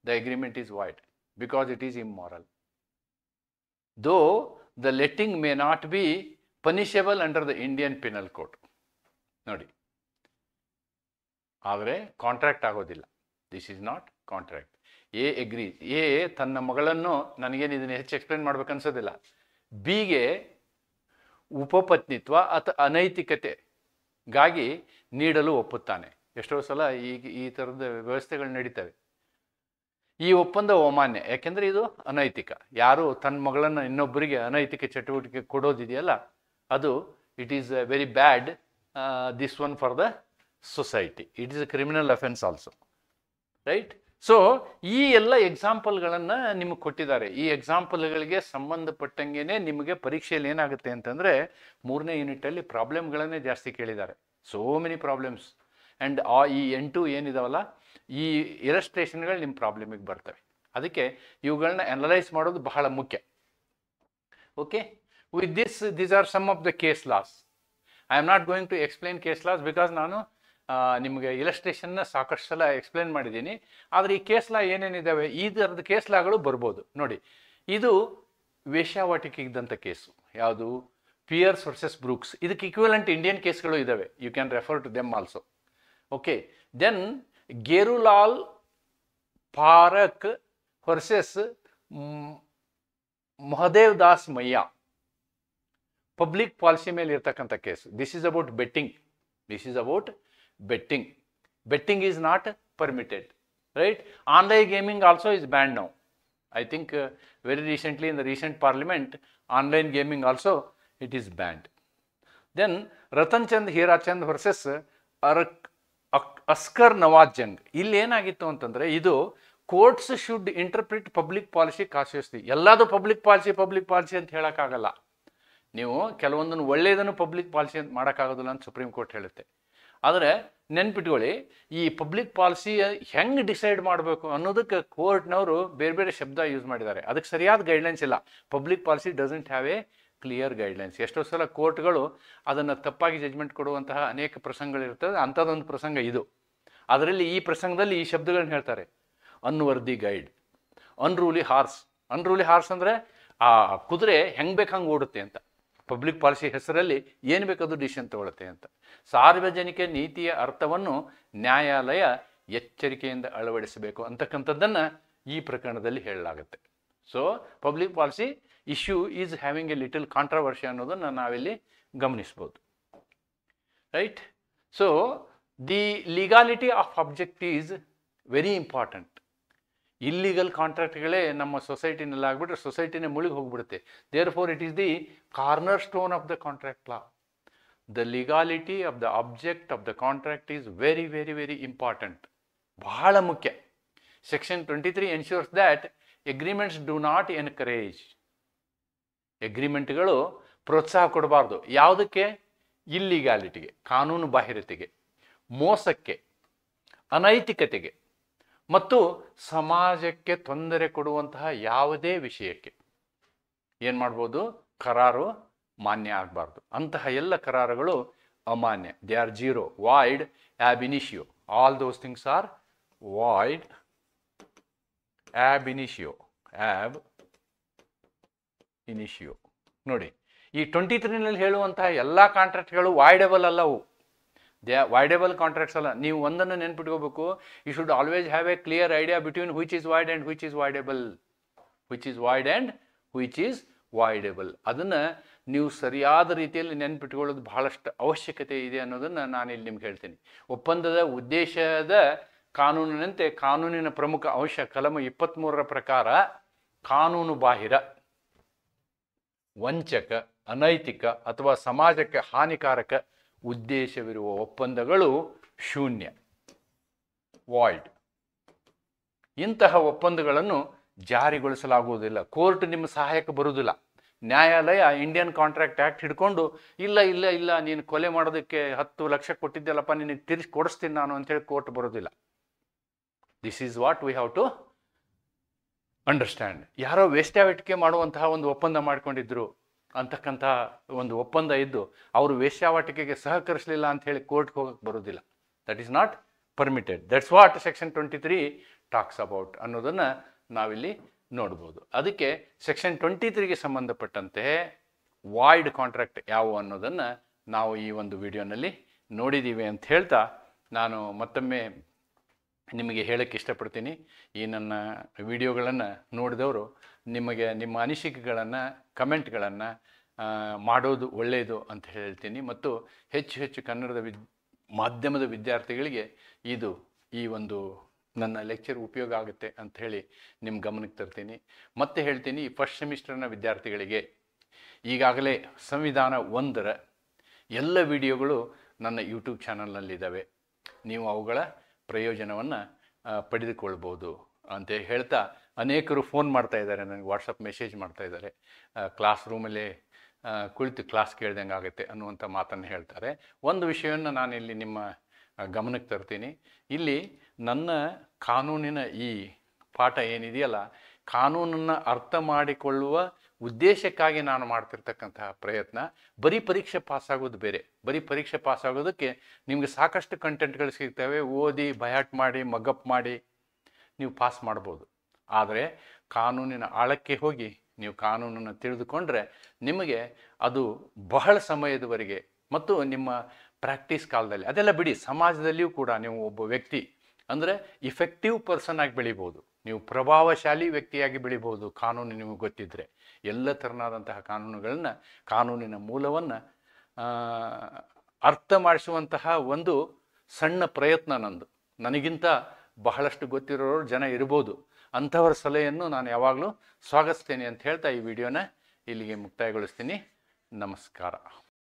The agreement is void because it is immoral. Though the letting may not be punishable under the Indian penal code. ನೋಡಿ, ಆದರೆ ಕಾಂಟ್ರಾಕ್ಟ್ ಆಗೋದಿಲ್ಲ. This is not contract. A agrees. A ತನ್ನ ಮಗಳನ್ನು, ನನಗೇನು ಇದನ್ನು ಹೆಚ್ಚು ಎಕ್ಸ್ಪ್ಲೇನ್ ಮಾಡ್ಬೇಕನ್ಸೋದಿಲ್ಲ, ಬಿಗೆ ಉಪಪತ್ನಿತ್ವ ಅಥವಾ ಅನೈತಿಕತೆಗಾಗಿ ನೀಡಲು ಒಪ್ಪುತ್ತಾನೆ. ಎಷ್ಟೋ ಸಲ ಈ ಥರದ ವ್ಯವಸ್ಥೆಗಳು ನಡೀತವೆ. ಈ ಒಪ್ಪಂದ ಅಮಾನ್ಯ, ಯಾಕೆಂದರೆ ಇದು ಅನೈತಿಕ. ಯಾರು ತನ್ನ ಮಗಳನ್ನು ಇನ್ನೊಬ್ಬರಿಗೆ ಅನೈತಿಕ ಚಟುವಟಿಕೆ ಕೊಡೋದಿದೆಯಲ್ಲ, ಅದು it is very bad. This one for the society. It is a criminal offence also, right? So ಈ ಎಲ್ಲ ಎಕ್ಸಾಂಪಲ್ಗಳನ್ನು ನಿಮಗೆ ಕೊಟ್ಟಿದ್ದಾರೆ. ಈ ಎಕ್ಸಾಂಪಲ್ಗಳಿಗೆ ಸಂಬಂಧಪಟ್ಟಂಗೆ ನಿಮಗೆ ಪರೀಕ್ಷೆಯಲ್ಲಿ ಏನಾಗುತ್ತೆ ಅಂತಂದರೆ, 3ನೇ ಯೂನಿಟಲ್ಲಿ ಪ್ರಾಬ್ಲಮ್ಗಳನ್ನೇ ಜಾಸ್ತಿ ಕೇಳಿದ್ದಾರೆ. So many problems. ಆ್ಯಂಡ್ ಈ 8 ಏನಿದಾವಲ್ಲ, ಈ ಇಲಸ್ಟ್ರೇಷನ್ಗಳು ನಿಮ್ಮ ಪ್ರಾಬ್ಲಮಿಗೆ ಬರ್ತವೆ. ಅದಕ್ಕೆ ಇವುಗಳನ್ನ ಅನಲೈಸ್ ಮಾಡೋದು ಬಹಳ ಮುಖ್ಯ. Okay, with these are some of the case laws. I am not going to explain case laws because ನಾನು ನಿಮಗೆ ಇಲಸ್ಟ್ರೇಷನ್ನ ಸಾಕಷ್ಟು ಸಲ ಎಕ್ಸ್ಪ್ಲೇನ್ ಮಾಡಿದ್ದೀನಿ. ಆದರೆ ಈ ಕೇಸ್ ಲಾ ಏನೇನಿದ್ದಾವೆ ಈ ಥರದ ಕೇಸ್ ಲಾಗಳು ಬರ್ಬೋದು. ನೋಡಿ, ಇದು ವೇಶ್ಯಾವಾಟಿಕೆ ಇದ್ದಂಥ ಕೇಸು. ಯಾವುದು? Pearce versus Brooks. ಇದಕ್ಕೆ ಇಕ್ವಿವೆಲೆಂಟ್ ಇಂಡಿಯನ್ ಕೇಸ್ಗಳು ಇದ್ದಾವೆ. You can refer to them also. Okay, then Gherulal Parakh versus Mahadev Das Maiya, public policy ಮೇಲೆ ಇರ್ತಕ್ಕಂಥ case. This is about betting. This is about betting. Betting is not permitted, right? Online gaming also is banned now. I think very recently in the recent parliament, online gaming also it is banned. Then Ratan Chand Hirachand versus Askar Nawaz Jung. ಇಲ್ಲಿ ಏನಾಗಿತ್ತು ಅಂತಂದ್ರೆ, ಇದು courts should interpret public policy cautiously. ಎಲ್ಲಾದು public policy ಅಂತ ಹೇಳೋಕ್ಕಾಗಲ್ಲ. ನೀವು ಕೆಲವೊಂದನ್ನು ಒಳ್ಳೆಯದನ್ನು public policy ಅಂತ ಮಾಡೋಕ್ಕಾಗೋದಿಲ್ಲ ಅಂತ ಸುಪ್ರೀಂ ಕೋರ್ಟ್ ಹೇಳುತ್ತೆ. ಆದರೆ ನೆನ್ಪಿಟ್ಕೊಳ್ಳಿ, ಈ ಪಬ್ಲಿಕ್ ಪಾಲಿಸಿ ಹೆಂಗೆ ಡಿಸೈಡ್ ಮಾಡಬೇಕು ಅನ್ನೋದಕ್ಕೆ ಕೋರ್ಟ್ನವರು ಬೇರೆ ಬೇರೆ ಶಬ್ದ ಯೂಸ್ ಮಾಡಿದ್ದಾರೆ. ಅದಕ್ಕೆ ಸರಿಯಾದ ಗೈಡ್ಲೈನ್ಸ್ ಇಲ್ಲ. Public policy doesn't have a clear guidelines. ಎಷ್ಟೋ ಸಲ ಕೋರ್ಟ್ಗಳು ಅದನ್ನು ತಪ್ಪಾಗಿ ಜಜ್ಮೆಂಟ್ ಕೊಡುವಂತಹ ಅನೇಕ ಪ್ರಸಂಗಗಳಿರ್ತದೆ. ಅಂಥದ್ದೊಂದು ಪ್ರಸಂಗ ಇದು. ಅದರಲ್ಲಿ ಈ ಪ್ರಸಂಗದಲ್ಲಿ ಈ ಶಬ್ದಗಳನ್ನ ಹೇಳ್ತಾರೆ: unworthy guide, unruly horse. Unruly horse ಅಂದರೆ ಆ ಕುದುರೆ ಹೆಂಗೆ ಬೇಕು ಹಂಗೆ ಓಡುತ್ತೆ ಅಂತ. ಪಬ್ಲಿಕ್ ಪಾಲಿಸಿ ಹೆಸರಲ್ಲಿ ಏನು ಬೇಕದು ಡಿಸಿಷನ್ ತಗೊಳುತ್ತೆ ಅಂತ. ಸಾರ್ವಜನಿಕ ನೀತಿಯ ಅರ್ಥವನ್ನು ನ್ಯಾಯಾಲಯ ಎಚ್ಚರಿಕೆಯಿಂದ ಅಳವಡಿಸಬೇಕು ಅಂತಕ್ಕಂಥದ್ದನ್ನು ಈ ಪ್ರಕರಣದಲ್ಲಿ ಹೇಳಲಾಗುತ್ತೆ. So public policy issue is having a little controversy ಅನ್ನೋದನ್ನು ನಾವಿಲ್ಲಿ ಗಮನಿಸ್ಬೋದು. Right? So the legality of object is very important. Illegal ಕಾಂಟ್ರಾಕ್ಟ್ಗಳೇ ನಮ್ಮ ಸೊಸೈಟಿನಲ್ಲಿ ಆಗಿಬಿಟ್ರೆ ಸೊಸೈಟಿನೇ ಮುಳುಗಿ ಹೋಗ್ಬಿಡುತ್ತೆ. Therefore it is the cornerstone of the contract law. The legality of the object of the contract is very very very important, ಬಹಳ ಮುಖ್ಯ. Section 23 ensures that agreements do not encourage. ಎಗ್ರಿಮೆಂಟ್ಗಳು ಪ್ರೋತ್ಸಾಹ ಕೊಡಬಾರ್ದು. ಯಾವುದಕ್ಕೆ? ಇಲ್ಲಿಗಾಲಿಟಿಗೆ, ಕಾನೂನು ಬಾಹಿರತೆಗೆ, ಮೋಸಕ್ಕೆ, ಅನೈತಿಕತೆಗೆ ಮತ್ತು ಸಮಾಜಕ್ಕೆ ತೊಂದರೆ ಕೊಡುವಂತಹ ಯಾವುದೇ ವಿಷಯಕ್ಕೆ ಏನು ಮಾಡ್ಬೋದು? ಕರಾರು ಮಾನ್ಯ ಆಗಬಾರ್ದು. ಅಂತಹ ಎಲ್ಲ ಕರಾರುಗಳು ಅಮಾನ್ಯ. They are zero, void, ab initio. All those things are void, ab initio, ab initio. ನೋಡಿ, ಈ 23ನಲ್ಲಿ ಹೇಳುವಂತಹ ಎಲ್ಲ ಕಾಂಟ್ರಾಕ್ಟ್ಗಳು ವಾಯ್ಡೇಬಲ್ ಅಲ್ಲವು. ದೇ ವಾಯ್ಡೇಬಲ್ ಕಾಂಟ್ರಾಕ್ಟ್ಸ್ ಅಲ್ಲ. ನೀವು ಒಂದನ್ನು ನೆನ್ಪಿಟ್ಕೋಬೇಕು, you should always have a clear idea between which is void and which is voidable. Which is void and which is voidable. ಅದನ್ನು ನೀವು ಸರಿಯಾದ ರೀತಿಯಲ್ಲಿ ನೆನ್ಪಿಟ್ಕೊಳ್ಳೋದು ಬಹಳಷ್ಟು ಅವಶ್ಯಕತೆ ಇದೆ ಅನ್ನೋದನ್ನು ನಾನು ಇಲ್ಲಿ ನಿಮ್ಗೆ ಹೇಳ್ತೀನಿ. ಒಪ್ಪಂದದ ಉದ್ದೇಶದ ಕಾನೂನಿನಂತೆ ಕಾನೂನಿನ ಪ್ರಮುಖ ಅಂಶ ಕಲಮ 23ರ ಪ್ರಕಾರ ಕಾನೂನು ಬಾಹಿರ, ವಂಚಕ, ಅನೈತಿಕ ಅಥವಾ ಸಮಾಜಕ್ಕೆ ಹಾನಿಕಾರಕ ಉದ್ದೇಶವಿರುವ ಒಪ್ಪಂದಗಳು ಶೂನ್ಯ, ವಾಯ್ಡ್. ಇಂತಹ ಒಪ್ಪಂದಗಳನ್ನು ಜಾರಿಗೊಳಿಸಲಾಗುವುದಿಲ್ಲ. ಕೋರ್ಟ್ ನಿಮ್ಮ ಸಹಾಯಕ್ಕೆ ಬರುವುದಿಲ್ಲ. ನ್ಯಾಯಾಲಯ ಇಂಡಿಯನ್ ಕಾಂಟ್ರಾಕ್ಟ್ ಆ್ಯಕ್ಟ್ ಹಿಡ್ಕೊಂಡು ಇಲ್ಲ ಇಲ್ಲ ಇಲ್ಲ ನೀನು ಕೊಲೆ ಮಾಡೋದಕ್ಕೆ 10 ಲಕ್ಷ ಕೊಟ್ಟಿದ್ದೆಲ್ಲಪ್ಪ, ನಿನಗೆ ತಿರ್ಸಿ ಕೊಡಿಸ್ತೀನಿ ನಾನು ಅಂತೇಳಿ ಕೋರ್ಟ್ ಬರೋದಿಲ್ಲ. This is what we have to understand. ಯಾರೋ ವೇಶ್ಯಾವಾಟಿಕೆ ಮಾಡುವಂತಹ ಒಂದು ಒಪ್ಪಂದ ಮಾಡ್ಕೊಂಡಿದ್ರು ಅಂತಕ್ಕಂಥ ಒಂದು ಒಪ್ಪಂದ ಇದ್ದು ಅವರು ವೇಶ್ಯಾವಾಟಿಕೆಗೆ ಸಹಕರಿಸಲಿಲ್ಲ ಅಂತ ಹೇಳಿ ಕೋರ್ಟ್ಗೆ ಹೋಗಕ್ಕೆ ಬರೋದಿಲ್ಲ. That is not permitted. That's what section 23 talks about ಅನ್ನೋದನ್ನು ನಾವಿಲ್ಲಿ ನೋಡ್ಬೋದು. ಅದಕ್ಕೆ ಸೆಕ್ಷನ್ 23ಗೆ ಸಂಬಂಧಪಟ್ಟಂತೆ ವಾಯ್ಡ್ ಕಾಂಟ್ರಾಕ್ಟ್ ಯಾವುವು ಅನ್ನೋದನ್ನು ನಾವು ಈ ಒಂದು ವಿಡಿಯೋನಲ್ಲಿ ನೋಡಿದ್ದೀವಿ ಅಂತ ಹೇಳ್ತಾ ನಾನು ಮತ್ತೊಮ್ಮೆ ನಿಮಗೆ ಹೇಳಕ್ಕೆ ಇಷ್ಟಪಡ್ತೀನಿ. ಈ ನನ್ನ ವಿಡಿಯೋಗಳನ್ನು ನೋಡಿದವರು ನಿಮಗೆ ನಿಮ್ಮ ಅನಿಸಿಕೆಗಳನ್ನು, ಕಮೆಂಟ್ಗಳನ್ನು ಮಾಡೋದು ಒಳ್ಳೆಯದು ಅಂತ ಹೇಳ್ತೀನಿ. ಮತ್ತು ಹೆಚ್ಚು ಹೆಚ್ಚು ಕನ್ನಡದ ಮಾಧ್ಯಮದ ವಿದ್ಯಾರ್ಥಿಗಳಿಗೆ ಈ ಒಂದು ನನ್ನ ಲೆಕ್ಚರ್ ಉಪಯೋಗ ಆಗುತ್ತೆ ಅಂತ ಹೇಳಿ ನಿಮ್ಮ ಗಮನಕ್ಕೆ ತರ್ತೀನಿ. ಮತ್ತೆ ಹೇಳ್ತೀನಿ, ಈ ಫಸ್ಟ್ ಸೆಮಿಸ್ಟರ್ನ ವಿದ್ಯಾರ್ಥಿಗಳಿಗೆ ಈಗಾಗಲೇ ಸಂವಿಧಾನ 1ರ ಎಲ್ಲ ವಿಡಿಯೋಗಳು ನನ್ನ ಯೂಟ್ಯೂಬ್ ಚಾನಲ್ನಲ್ಲಿದ್ದಾವೆ. ನೀವು ಅವುಗಳ ಪ್ರಯೋಜನವನ್ನು ಪಡೆದುಕೊಳ್ಬೋದು ಅಂತ ಹೇಳ್ತಾ, ಅನೇಕರು ಫೋನ್ ಮಾಡ್ತಾ ಇದ್ದಾರೆ, ನನಗೆ ವಾಟ್ಸಪ್ ಮೆಸೇಜ್ ಮಾಡ್ತಾ ಇದ್ದಾರೆ, ಕ್ಲಾಸ್ ರೂಮಲ್ಲೇ ಕುಳಿತು ಕ್ಲಾಸ್ ಕೇಳ್ದಂಗೆ ಆಗುತ್ತೆ ಅನ್ನುವಂಥ ಮಾತನ್ನು ಹೇಳ್ತಾರೆ. ಒಂದು ವಿಷಯವನ್ನು ನಾನಿಲ್ಲಿ ನಿಮ್ಮ ಗಮನಕ್ಕೆ ತರ್ತೀನಿ. ಇಲ್ಲಿ ನನ್ನ ಕಾನೂನಿನ ಈ ಪಾಠ ಏನಿದೆಯಲ್ಲ, ಕಾನೂನನ್ನು ಅರ್ಥ ಮಾಡಿಕೊಳ್ಳುವ ಉದ್ದೇಶಕ್ಕಾಗಿ ನಾನು ಮಾಡ್ತಿರ್ತಕ್ಕಂತಹ ಪ್ರಯತ್ನ. ಬರೀ ಪರೀಕ್ಷೆ ಪಾಸಾಗೋದು ಬೇರೆ. ಬರೀ ಪರೀಕ್ಷೆ ಪಾಸಾಗೋದಕ್ಕೆ ನಿಮಗೆ ಸಾಕಷ್ಟು ಕಂಟೆಂಟ್ಗಳು ಸಿಗ್ತವೆ. ಓದಿ ಬಯಾಟ್ ಮಾಡಿ ಮಗಪ್ ಮಾಡಿ ನೀವು ಪಾಸ್ ಮಾಡ್ಬೋದು. ಆದರೆ ಕಾನೂನಿನ ಆಳಕ್ಕೆ ಹೋಗಿ ನೀವು ಕಾನೂನನ್ನು ತಿಳಿದುಕೊಂಡ್ರೆ ನಿಮಗೆ ಅದು ಬಹಳ ಸಮಯದವರೆಗೆ ಮತ್ತು ನಿಮ್ಮ ಪ್ರಾಕ್ಟೀಸ್ ಕಾಲದಲ್ಲಿ, ಅದೆಲ್ಲ ಬಿಡಿ, ಸಮಾಜದಲ್ಲಿಯೂ ಕೂಡ ನೀವು ಒಬ್ಬ ವ್ಯಕ್ತಿ ಅಂದರೆ ಇಫೆಕ್ಟಿವ್ ಪರ್ಸನ್ ಆಗಿ ಬೆಳಿಬೋದು. ನೀವು ಪ್ರಭಾವಶಾಲಿ ವ್ಯಕ್ತಿಯಾಗಿ ಬೆಳಿಬೋದು ಕಾನೂನು ನಿಮಗೆ ಗೊತ್ತಿದ್ದರೆ. ಎಲ್ಲ ಥರನಾದಂತಹ ಕಾನೂನುಗಳನ್ನು, ಕಾನೂನಿನ ಮೂಲವನ್ನು ಅರ್ಥ ಮಾಡಿಸುವಂತಹ ಒಂದು ಸಣ್ಣ ಪ್ರಯತ್ನ ನಂದು. ನನಗಿಂತ ಬಹಳಷ್ಟು ಗೊತ್ತಿರೋರು ಜನ ಇರ್ಬೋದು. ಅಂಥವರ ಸಲಹೆಯನ್ನು ನಾನು ಯಾವಾಗಲೂ ಸ್ವಾಗತಿಸ್ತೇನೆ ಅಂತ ಹೇಳ್ತಾ ಈ ವಿಡಿಯೋನ ಇಲ್ಲಿಗೆ ಮುಕ್ತಾಯಗೊಳಿಸ್ತೀನಿ. ನಮಸ್ಕಾರ.